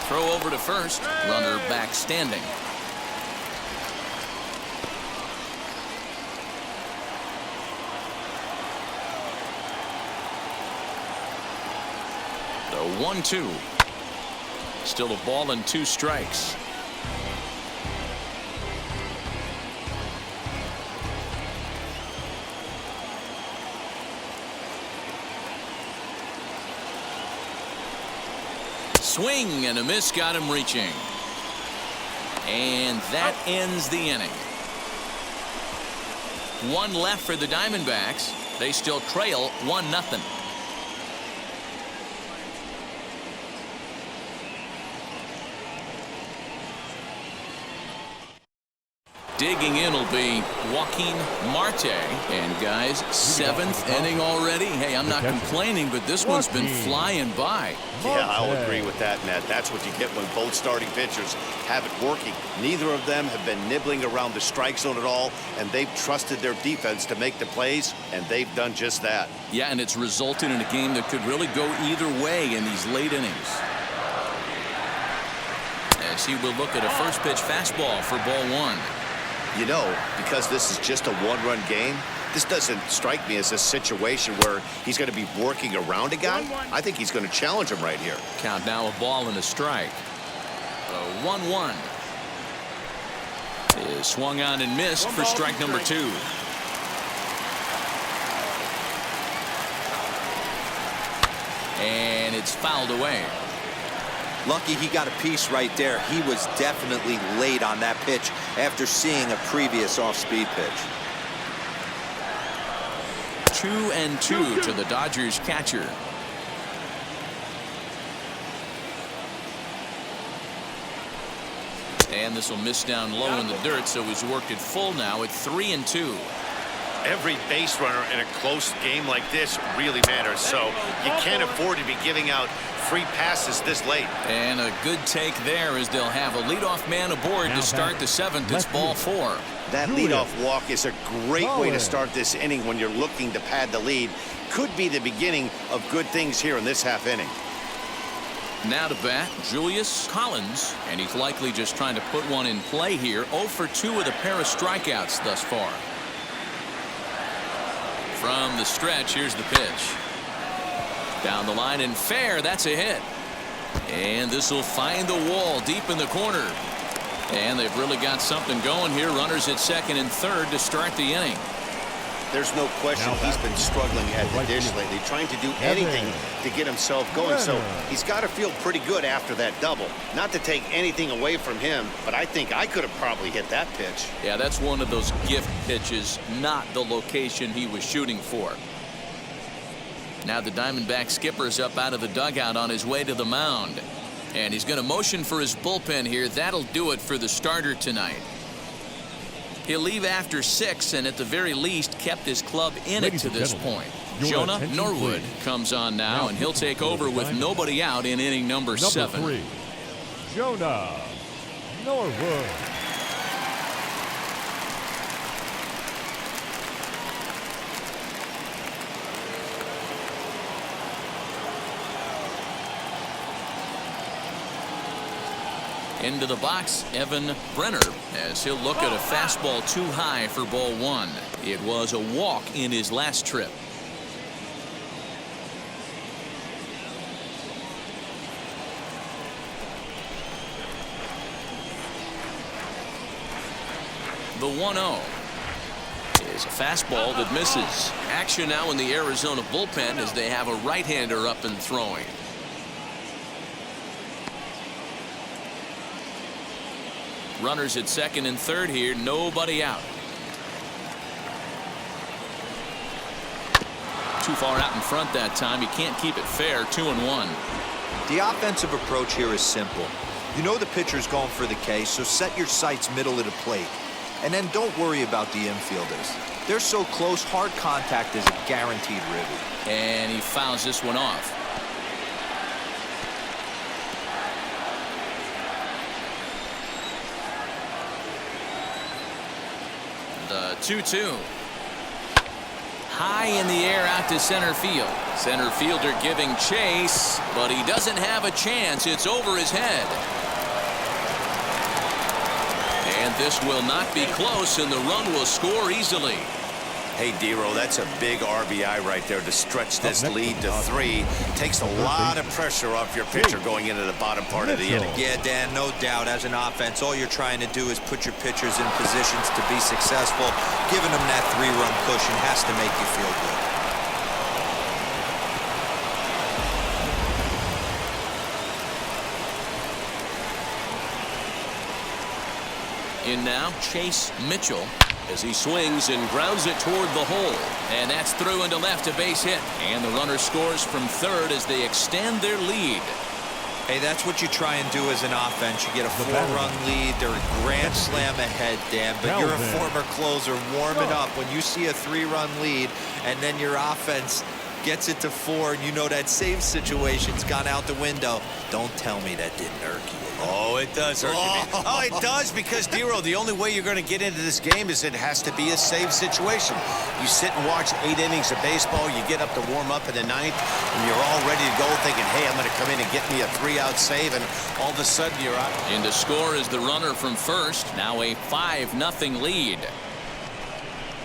Throw over to first. Runner back standing. The 1-2. Still a ball and 2 strikes. Swing and a miss, got him reaching. And that ends the inning. 1 left for the Diamondbacks. They still trail 1-0. Digging in will be Joaquin Marte. And guys, 7th inning already. Hey, I'm not complaining, but this one's been flying by. Yeah, I'll agree with that, Matt. That's what you get when both starting pitchers have it working. Neither of them have been nibbling around the strike zone at all, and they've trusted their defense to make the plays, and they've done just that. Yeah, and it's resulted in a game that could really go either way in these late innings. As he will look at a first pitch fastball for ball 1. You know, because this is just a 1-run game, this doesn't strike me as a situation where he's going to be working around a guy. I think he's going to challenge him right here. Count now, a ball and a strike. 1-1 is swung on and missed for strike number 2. And it's fouled away. Lucky he got a piece right there. He was definitely late on that pitch after seeing a previous off-speed pitch. 2-2 to the Dodgers catcher. And this will miss down low in the dirt, so he's worked it full now at 3-2. Every base runner in a close game like this really matters, so you can't afford to be giving out free passes this late. And a good take there as they'll have a leadoff man aboard to start the 7th. It's ball 4. That leadoff walk is a great way to start this inning when you're looking to pad the lead. Could be the beginning of good things here in this half inning. Now to bat, Julius Collins, and he's likely just trying to put one in play here. 0 for 2 with a pair of strikeouts thus far. From the stretch, here's the pitch. Down the line and fair, that's a hit. And this will find the wall deep in the corner. And they've really got something going here. Runners at second and third to start the inning. There's no question he's been struggling at the dish lately, trying to do anything to get himself going. So he's got to feel pretty good after that double. Not to take anything away from him, but I think I could have probably hit that pitch. Yeah, that's one of those gift pitches, not the location he was shooting for. Now the Diamondback skipper's up out of the dugout on his way to the mound. And he's going to motion for his bullpen here. That'll do it for the starter tonight. He'll leave after 6 and at the very least kept his club in it to this point. Jonah Norwood comes on now, and he'll take over with nobody out in inning number 7. 3, Jonah Norwood. Into the box, Evan Brenner, as he'll look at a fastball too high for ball 1. It was a walk in his last trip. The 1-0 is a fastball that misses. Action now in the Arizona bullpen as they have a right-hander up and throwing. Runners at second and third here. Nobody out. Too far out in front that time. You can't keep it fair. 2-1. The offensive approach here is simple. You know the pitcher's going for the K, so set your sights middle of the plate. And then don't worry about the infielders. They're so close, hard contact is a guaranteed ribby. And he fouls this one off. The 2-2. High in the air out to center field. Center fielder giving chase, but he doesn't have a chance. It's over his head. And this will not be close, and the run will score easily. Hey, Dero, that's a big RBI right there to stretch this lead to 3. Takes a lot of pressure off your pitcher going into the bottom part of the inning. Yeah, Dan, no doubt. As an offense, all you're trying to do is put your pitchers in positions to be successful. Giving them that 3-run cushion has to make you feel good. In now, Chase Mitchell as he swings and grounds it toward the hole. And that's through into left, a base hit. And the runner scores from third as they extend their lead. Hey, that's what you try and do as an offense. You get a 4-run lead. They're a grand slam ahead, Dan. But you're a former closer warming up. When you see a 3-run lead and then your offense gets it to 4 and you know that save situation's gone out the window, don't tell me that didn't irk you. Oh, it does hurt you. Oh, it does, because, Dero, the only way you're going to get into this game is it has to be a save situation. You sit and watch 8 innings of baseball, you get up to warm up in the 9th, and you're all ready to go thinking, hey, I'm going to come in and get me a 3-out save, and all of a sudden you're out. In to score is the runner from first. Now a 5-0 lead.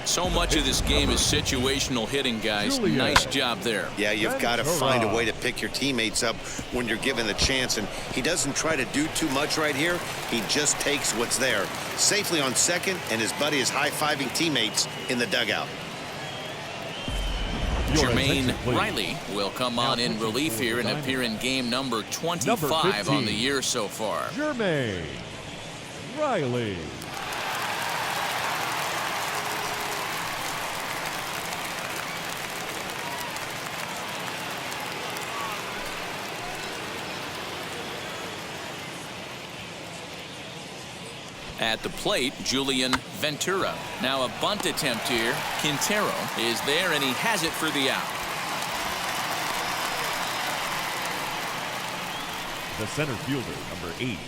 So much of this game is situational hitting, guys. Nice job there. Yeah, you've got to find a way to pick your teammates up when you're given the chance, and he doesn't try to do too much right here. He just takes what's there. Safely on second, and his buddy is high-fiving teammates in the dugout. Jermaine Riley will come on in relief here and appear in game number 25 on the year so far. Jermaine Riley. At the plate, Julian Ventura. Now a bunt attempt here. Quintero is there, and he has it for the out. The center fielder, number 8,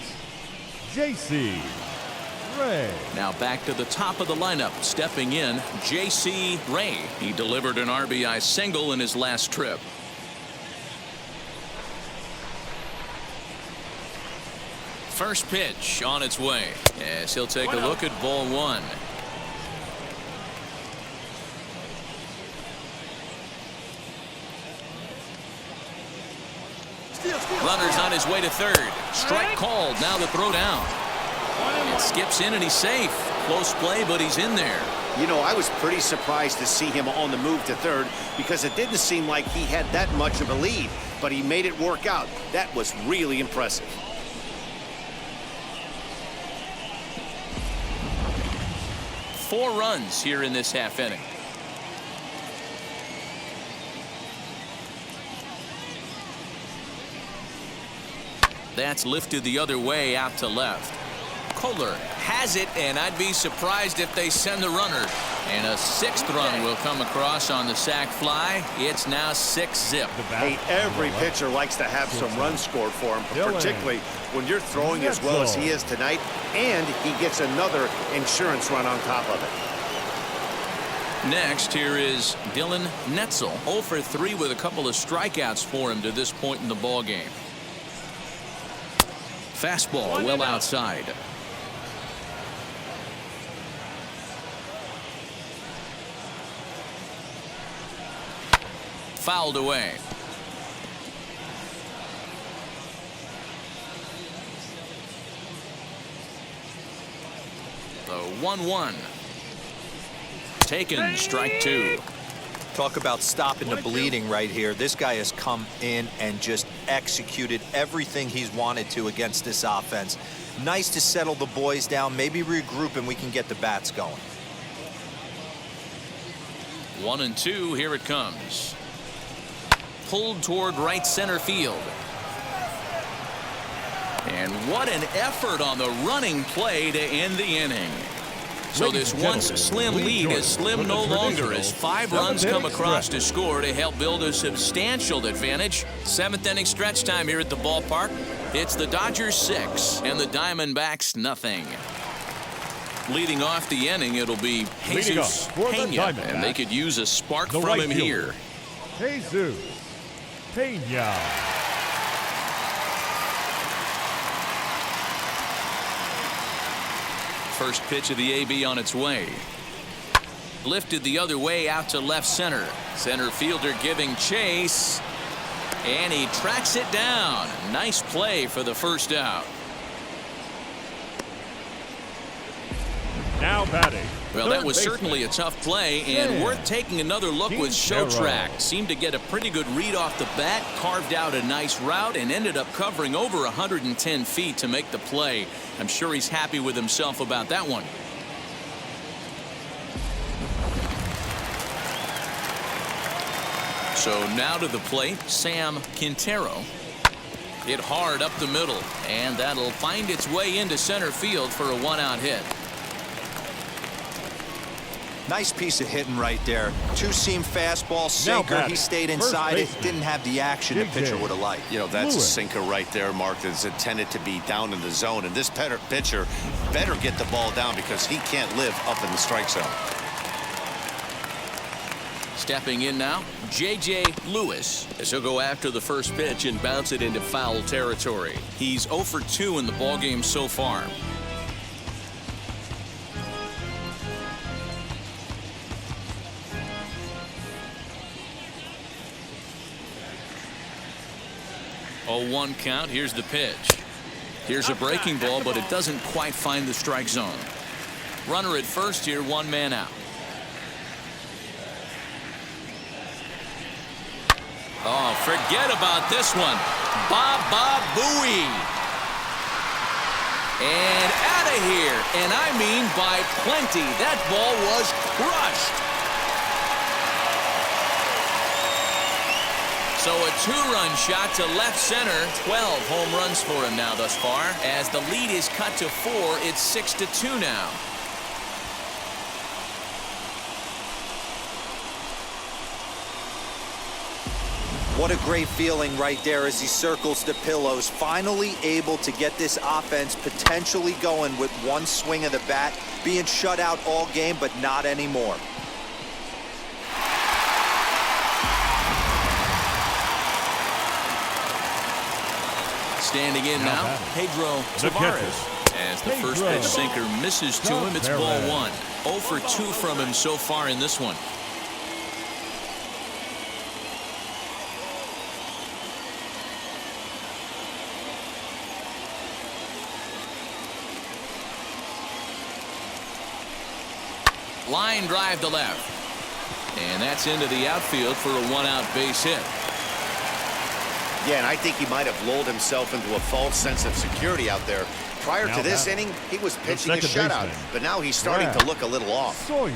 J.C. Ray. Now back to the top of the lineup. Stepping in, J.C. Ray. He delivered an RBI single in his last trip. First pitch on its way. Yes, he'll take a look at ball 1. Runner's on his way to third. Strike called. Now the throw down. It skips in and he's safe. Close play, but he's in there. You know, I was pretty surprised to see him on the move to third because it didn't seem like he had that much of a lead, but he made it work out. That was really impressive. Four runs here in this half inning. That's lifted the other way out to left. Kohler has it, and I'd be surprised if they send the runner. And a 6th run will come across on the sac fly. It's now 6-zip. Hey, every pitcher likes to have some runs scored for him, particularly when you're throwing as well as he is tonight, and he gets another insurance run on top of it. Next, here is Dylan Netzel. 0 for 3 with a couple of strikeouts for him to this point in the ball game. Fastball well outside. Fouled away. The 1-1. Taken, strike 2. Talk about stopping the bleeding right here. This guy is come in and just executed everything he's wanted to against this offense. Nice to settle the boys down, maybe regroup, and we can get the bats going. 1-2, here it comes. Pulled toward right center field. And what an effort on the running play to end the inning. So this once slim lead is slim no longer as 5 runs come across to score to help build a substantial advantage. 7th inning stretch time here at the ballpark. It's the Dodgers 6 and the Diamondbacks nothing. Leading off the inning, it'll be Jesus Pena, and they could use a spark from him here. Jesus Pena. First pitch of the AB on its way. Lifted the other way out to left center. Center fielder giving chase. And he tracks it down. Nice play for the first out. Now batting. Well, that was certainly a tough play and worth taking another look with show track. Seemed to get a pretty good read off the bat, carved out a nice route, and ended up covering over 110 feet to make the play. I'm sure he's happy with himself about that one. So now to the plate, Sam Quintero. Hit hard up the middle, and that'll find its way into center field for a 1-out hit. Nice piece of hitting right there. Two-seam fastball, sinker. He stayed inside it. Didn't have the action the pitcher would have liked. You know, that's a sinker right there, Mark, that's intended to be down in the zone. And this pitcher better get the ball down because he can't live up in the strike zone. Stepping in now, J.J. Lewis, as he'll go after the first pitch and bounce it into foul territory. He's 0 for 2 in the ballgame so far. Oh, 1 count. Here's the pitch. Here's a breaking ball, but it doesn't quite find the strike zone. Runner at first here, 1 man out. Oh, forget about this one. Baba Booey. And out of here. And I mean by plenty. That ball was crushed. So a 2-run shot to left center. 12 home runs for him now thus far. As the lead is cut to 4, it's 6-2 now. What a great feeling right there as he circles the pillows. Finally able to get this offense potentially going with 1 swing of the bat. Being shut out all game, but not anymore. Standing in now, Pedro Tavares. As the first pitch sinker misses to him, it's ball 1. 0 for 2 from him so far in this one. Line drive to left. And that's into the outfield for a 1-out base hit. Yeah, and I think he might have lulled himself into a false sense of security out there. Prior to this inning, he was pitching a shutout, but now he's starting to look a little off. Sawyer.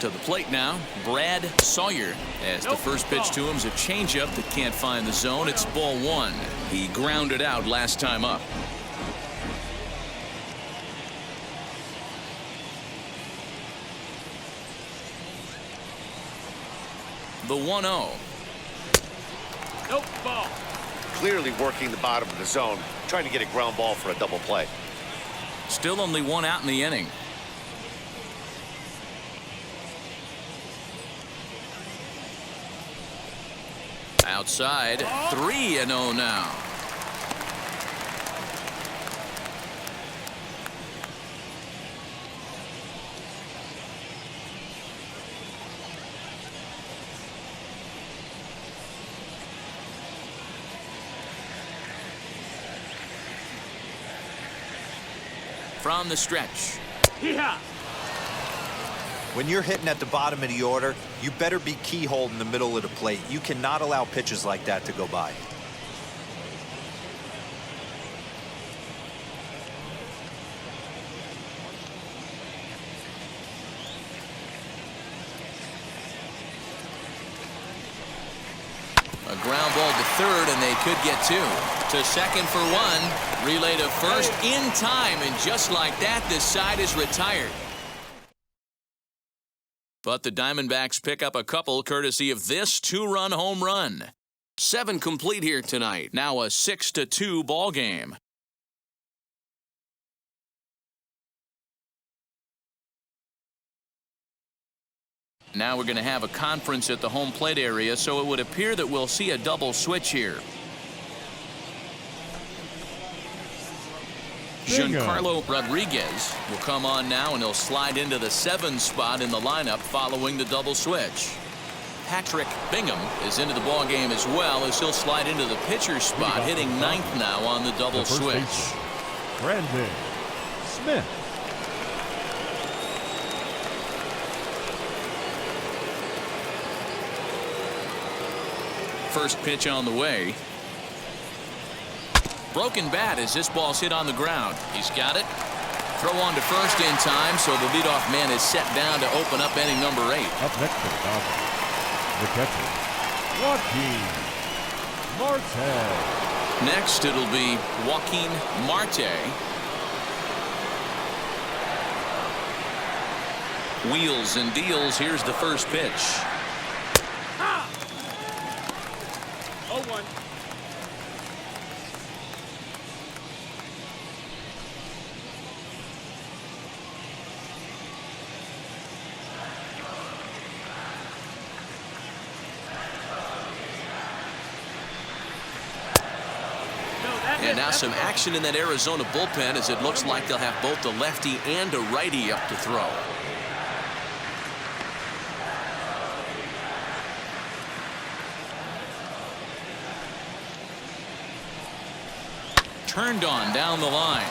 To the plate now, Brad Sawyer. As the first pitch to him is a changeup that can't find the zone. It's ball 1. He grounded out last time up. The 1-0. Nope, ball. Clearly working the bottom of the zone, trying to get a ground ball for a double play. Still only 1 out in the inning. Outside, 3-0 now. From the stretch. Yeah. When you're hitting at the bottom of the order, you better be keyhole in the middle of the plate. You cannot allow pitches like that to go by. A ground ball to third, and they could get two. To second for one. Relay to first in time, and just like that, this side is retired. But the Diamondbacks pick up a couple courtesy of this two-run home run. 7 complete here tonight. Now a 6-2 ball game. Now we're going to have a conference at the home plate area, so it would appear that we'll see a double switch here. Bingham. Giancarlo Rodriguez will come on now, and he'll slide into the 7 spot in the lineup following the double switch. Patrick Bingham is into the ball game as well, as he'll slide into the pitcher spot, hitting 9th now on the double switch. Baseman, Brandon Smith. First pitch on the way. Broken bat as this ball's hit on the ground. He's got it. Throw on to first in time, so the leadoff man is set down to open up inning number 8. Up next for the Dodgers, the catcher, Joaquin Marte. Next, it'll be Joaquin Marte. Wheels and deals. Here's the first pitch. 0-1. And now some action in that Arizona bullpen, as it looks like they'll have both a lefty and a righty up to throw. Turned on down the line.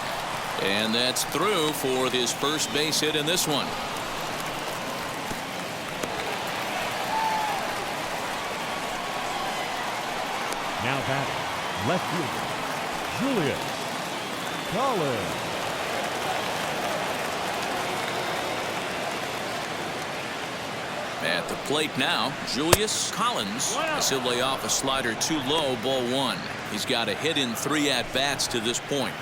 And that's through for his first base hit in this one. Now batting, left fielder, Julius Collins. At the plate now, Julius Collins, as he'll lay off a slider too low, ball 1. He's got a hit in 3 at-bats to this point.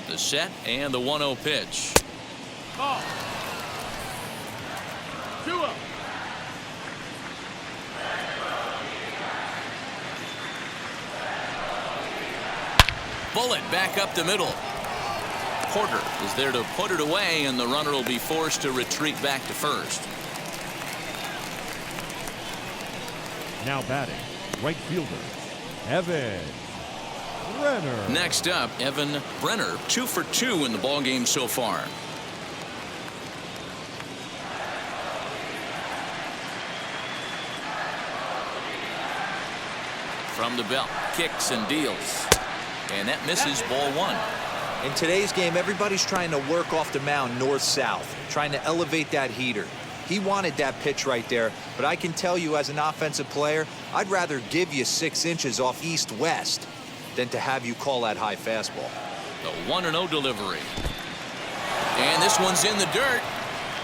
The set and the 1-0 pitch. Ball. 2-0. Bullet back up the middle. Porter is there to put it away, and the runner will be forced to retreat back to first. Now batting, right fielder, Evan Brenner. Next up, Evan Brenner, 2 for 2 in the ballgame so far. From the belt, kicks and deals. And that misses, ball 1. In today's game, everybody's trying to work off the mound north-south, trying to elevate that heater. He wanted that pitch right there, but I can tell you as an offensive player, I'd rather give you 6 inches off east-west than to have you call that high fastball. The 1-0 delivery. And this one's in the dirt.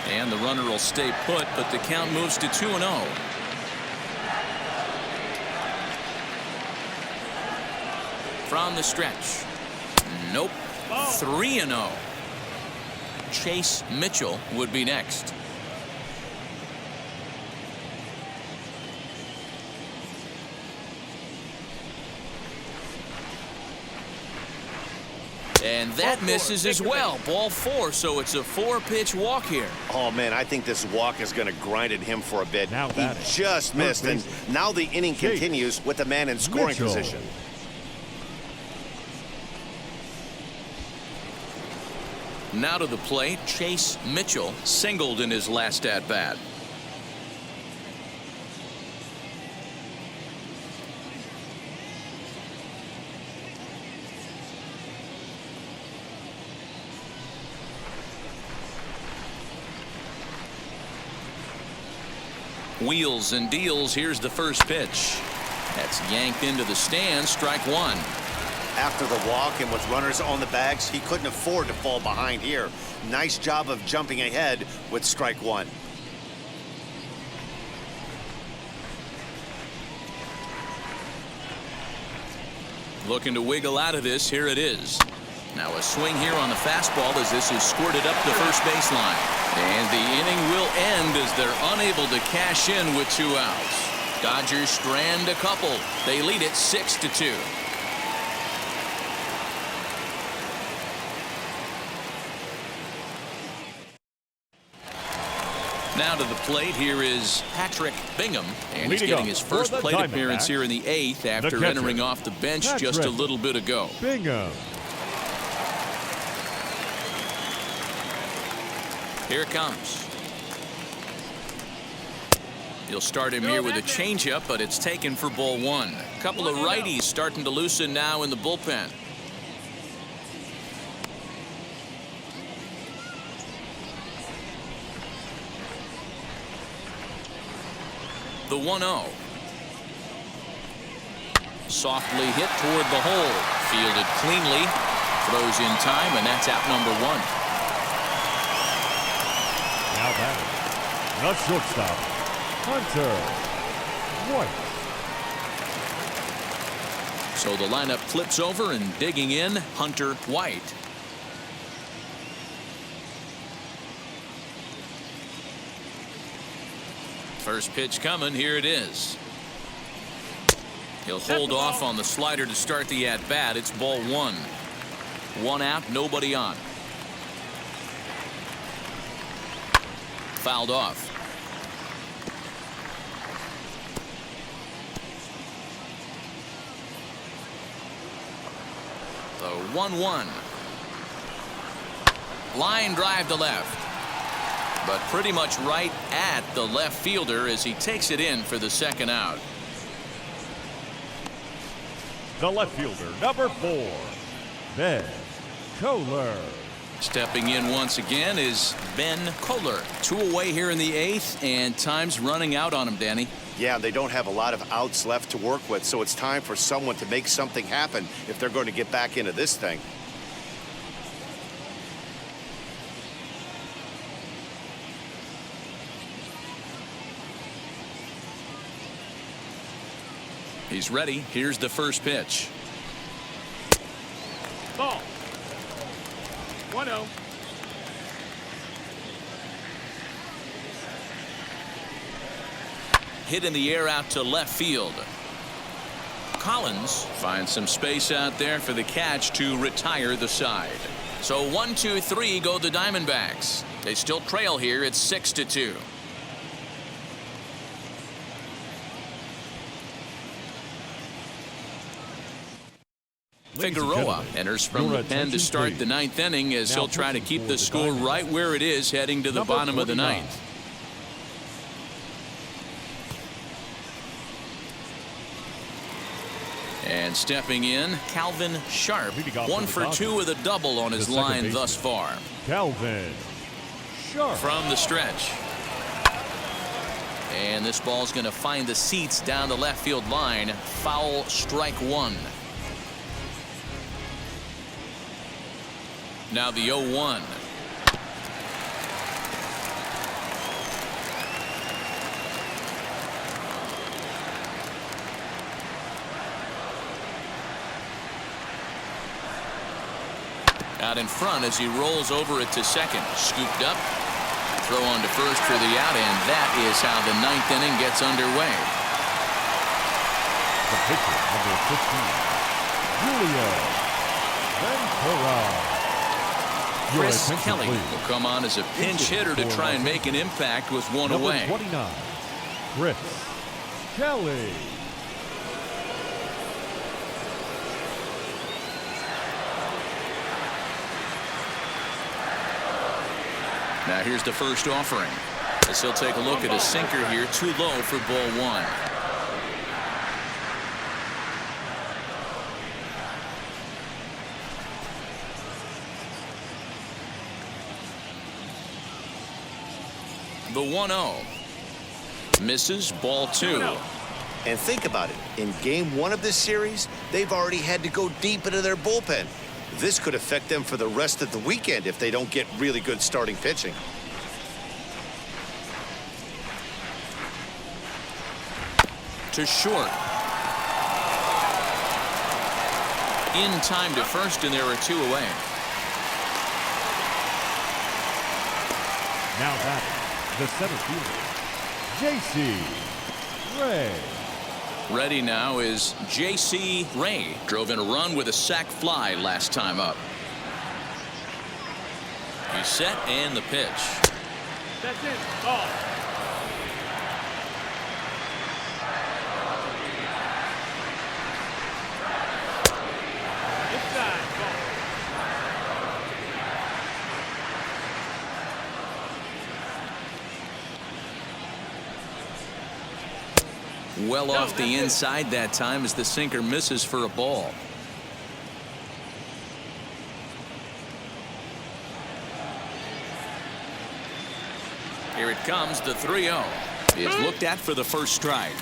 And the runner will stay put, but the count moves to 2-0. From the stretch. Nope. 3-0. Chase Mitchell would be next. And that misses as well. Ball 4, so it's a 4-pitch walk here. Oh, man, I think this walk is going to grind at him for a bit. Now he batting, just missed, and now the inning Chase continues with the man in scoring Mitchell. position. Now to the plate, Chase Mitchell singled in his last at-bat. Wheels and deals. Here's the first pitch. That's yanked into the stands. Strike one. After the walk and with runners on the bags, he couldn't afford to fall behind here. Nice job of jumping ahead with strike one. Looking to wiggle out of this. Here it is. Now a swing here on the fastball as this is squirted up the first baseline. And the inning will end as they're unable to cash in with 2 outs. Dodgers strand a couple. They lead it 6-2. Now to the plate, here is Patrick Bingham, and he's getting his first plate appearance here in the 8th after entering off the bench just a little bit ago. Bingham. Here it comes. He'll start him here with a changeup, but it's taken for ball one. A couple of righties starting to loosen now in the bullpen. The 1-0. Softly hit toward the hole. Fielded cleanly. Throws in time, and that's out number one. Now batting, the shortstop, Hunter White. So the lineup flips over, and digging in, Hunter White. First pitch coming. Here it is. He'll hold off on the slider to start the at-bat. It's ball one. 1 out, nobody on. Fouled off. The 1-1. Line drive to left. But pretty much right at the left fielder as he takes it in for the second out. The left fielder, number 4, Ben Kohler. Stepping in once again is Ben Kohler. 2 away here in the 8th, and time's running out on him, Danny. Yeah, they don't have a lot of outs left to work with, so it's time for someone to make something happen if they're going to get back into this thing. He's ready. Here's the first pitch. Ball. 1-0. Hit in the air out to left field. Collins finds some space out there for the catch to retire the side. So 1, 2, 3 go the Diamondbacks. They still trail here. It's 6-2. Figueroa enters from the pen to start the 9th inning as he'll try to keep the score right where it is heading to the bottom of the 9th. And stepping in, Calvin Sharp. 1 for 2 with a double on his line thus far. Calvin Sharp. From the stretch. And this ball's going to find the seats down the left field line. Foul, strike one. Now the 0-1. Out in front as he rolls over it to second. Scooped up. Throw on to first for the out, and that is how the 9th inning gets underway. The pitcher, number 15, Julius Ventura. Chris Kelly will come on as a pinch hitter to try and make an impact with 1 away. 29, Chris Kelly. Now here's the first offering. As he'll take a look at a sinker here, too low for ball one. The 1-0. Misses, ball 2. And think about it. In game 1 of this series, they've already had to go deep into their bullpen. This could affect them for the rest of the weekend if they don't get really good starting pitching. To short. In time to first, and there are 2 away. Now batting, the center fielder, J.C. Ray. Ready now is J.C. Ray. Drove in a run with a sac fly last time up. He's set, and the pitch. That's it. Ball. Inside. Ball. Well off the inside that time as the sinker misses for a ball. Here it comes, the 3-0 is looked at for the first strike.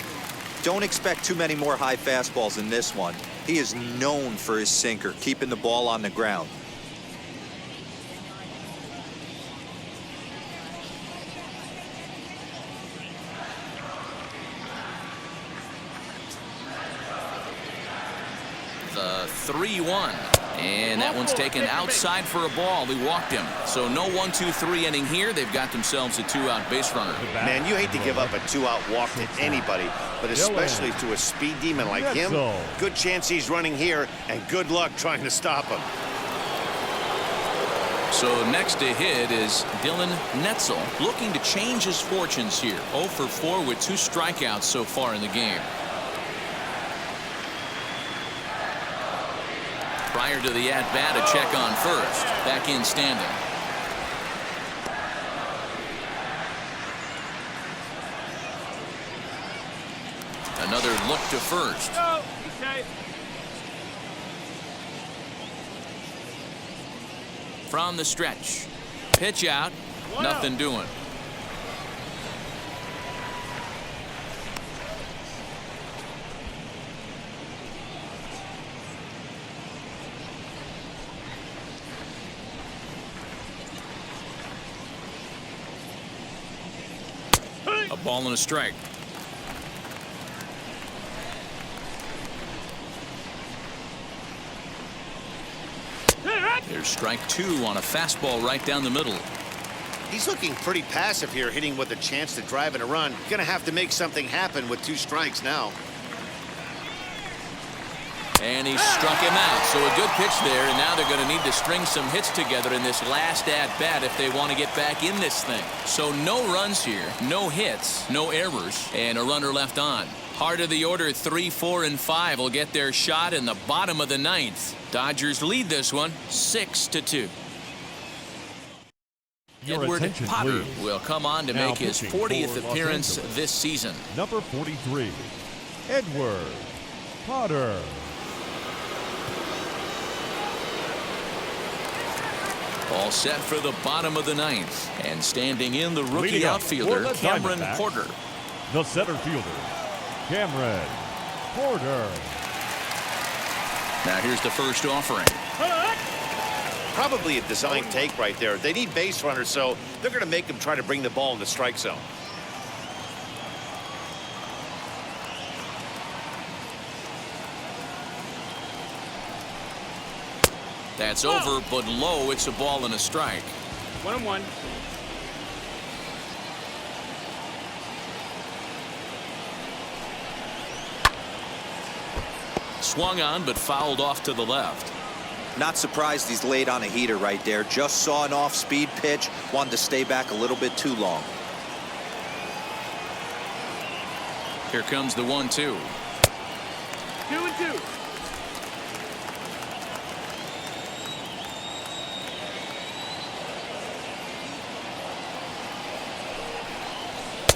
Don't expect too many more high fastballs in this one. He is known for his sinker, keeping the ball on the ground. The 3-1. And that one's taken outside for a ball. He walked him. So no 1-2-3 inning here. They've got themselves a 2-out base runner. Man, you hate to give up a 2-out walk to anybody, but especially to a speed demon like him. Good chance he's running here, and good luck trying to stop him. So next to hit is Dylan Netzel, looking to change his fortunes here. 0 for 4 with 2 strikeouts so far in the game. Prior to the at-bat, a check on first. Back in standing. Another look to first. No. Okay. From the stretch. Pitch out. Nothing doing. A ball and a strike. There's strike 2 on a fastball right down the middle. He's looking pretty passive here, hitting with a chance to drive in a run. Gonna have to make something happen with 2 strikes now. And he struck him out. So a good pitch there, and now they're going to need to string some hits together in this last at-bat if they want to get back in this thing. So no runs here, no hits, no errors, and a runner left on. Heart of the order, 3, 4, and 5 will get their shot in the bottom of the 9th. Dodgers lead this one 6-2. Edward Potter will come on to make his 40th appearance this season. Number 43, Edward Potter. All set for the bottom of the 9th. And standing in the rookie outfielder, Cameron Porter. The center fielder, Cameron Porter. Now here's the first offering. Probably a design take right there. They need base runners, so they're going to make them try to bring the ball in the strike zone. That's over, but low. It's a ball and a strike. 1-1. Swung on, but fouled off to the left. Not surprised he's laid on a heater right there. Just saw an off-speed pitch. Wanted to stay back a little bit too long. Here comes the 1-2. 2-2.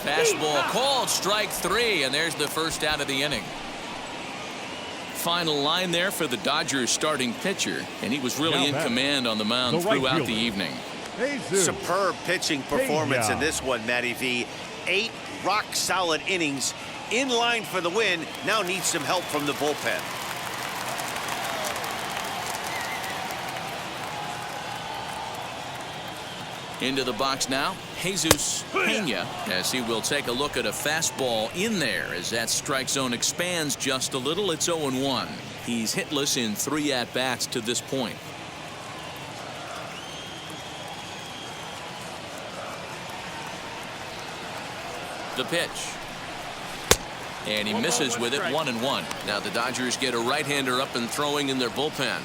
Fastball called, strike 3, and there's the first out of the inning. Final line there for the Dodgers starting pitcher, and he was really in command on the mound throughout the evening. Superb pitching performance in this one, Matty V. 8 rock-solid innings, in line for the win, now needs some help from the bullpen. Into the box now, Jesus Pena, as he will take a look at a fastball in there as that strike zone expands just a little. It's 0-1. He's hitless in 3 at-bats to this point. The pitch. And he misses with it, 1-1. Now the Dodgers get a right-hander up and throwing in their bullpen.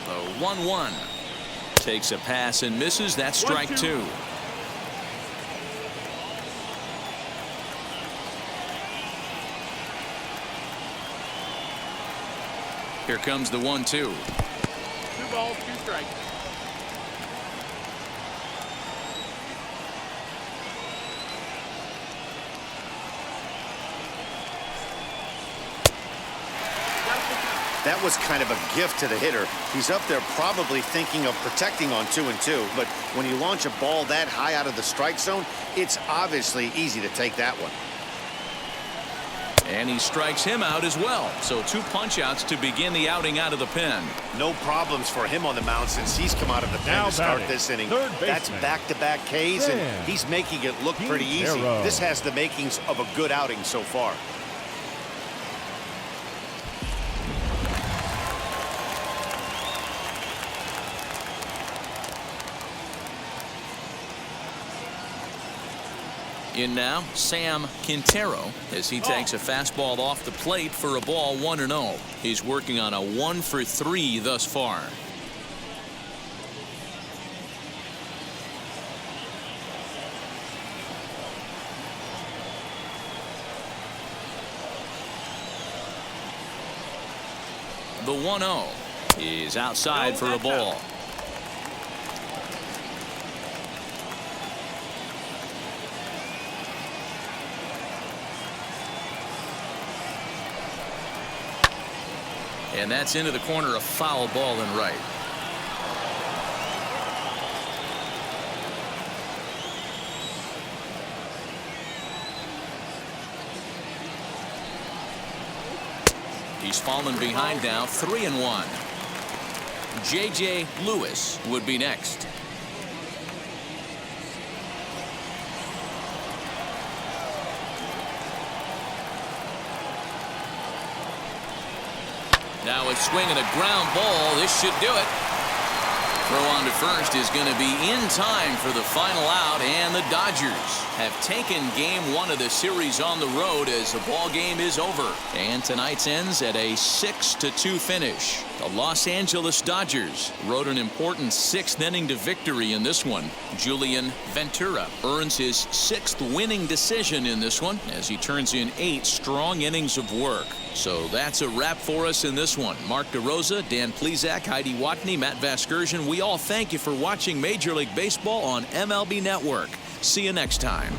The 1-1 takes a pass and misses. That's strike 2. Here comes the 1-2. 2 balls, 2 strikes. That was kind of a gift to the hitter. He's up there probably thinking of protecting on 2-2, but when you launch a ball that high out of the strike zone, it's obviously easy to take that one. And he strikes him out as well. So 2 punch-outs to begin the outing out of the pen. No problems for him on the mound since he's come out of the pen to start this inning. That's back-to-back Ks, and he's making it look pretty easy. This has the makings of a good outing so far. In now, Sam Quintero, as he takes a fastball off the plate for a ball, 1-0. He's working on a 1-for-3 thus far. The 1-0 is outside for a ball. And that's into the corner, a foul ball and right. He's fallen behind now, 3-1. J.J. Lewis would be next. Now it's swinging a ground ball. This should do it. Throw on to first is going to be in time for the final out, and the Dodgers have taken game 1 of the series on the road as the ball game is over. And tonight's ends at a 6-2 finish. The Los Angeles Dodgers rode an important 6th inning to victory in this one. Julian Ventura earns his 6th winning decision in this one as he turns in 8 strong innings of work. So that's a wrap for us in this one. Mark DeRosa, Dan Plesac, Heidi Watney, Matt Vasgersian. We all thank you for watching Major League Baseball on MLB Network. See you next time.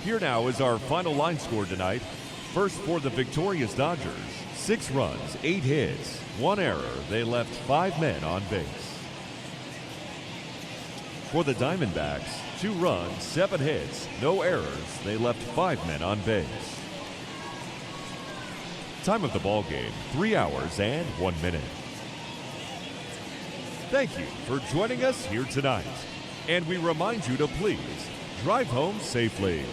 Here now is our final line score tonight. First for the victorious Dodgers, 6 runs, 8 hits, 1 error. They left 5 men on base. For the Diamondbacks, 2 runs, 7 hits, no errors. They left 5 men on base. Time of the ball game, 3 hours and 1 minute. Thank you for joining us here tonight. And we remind you to please drive home safely.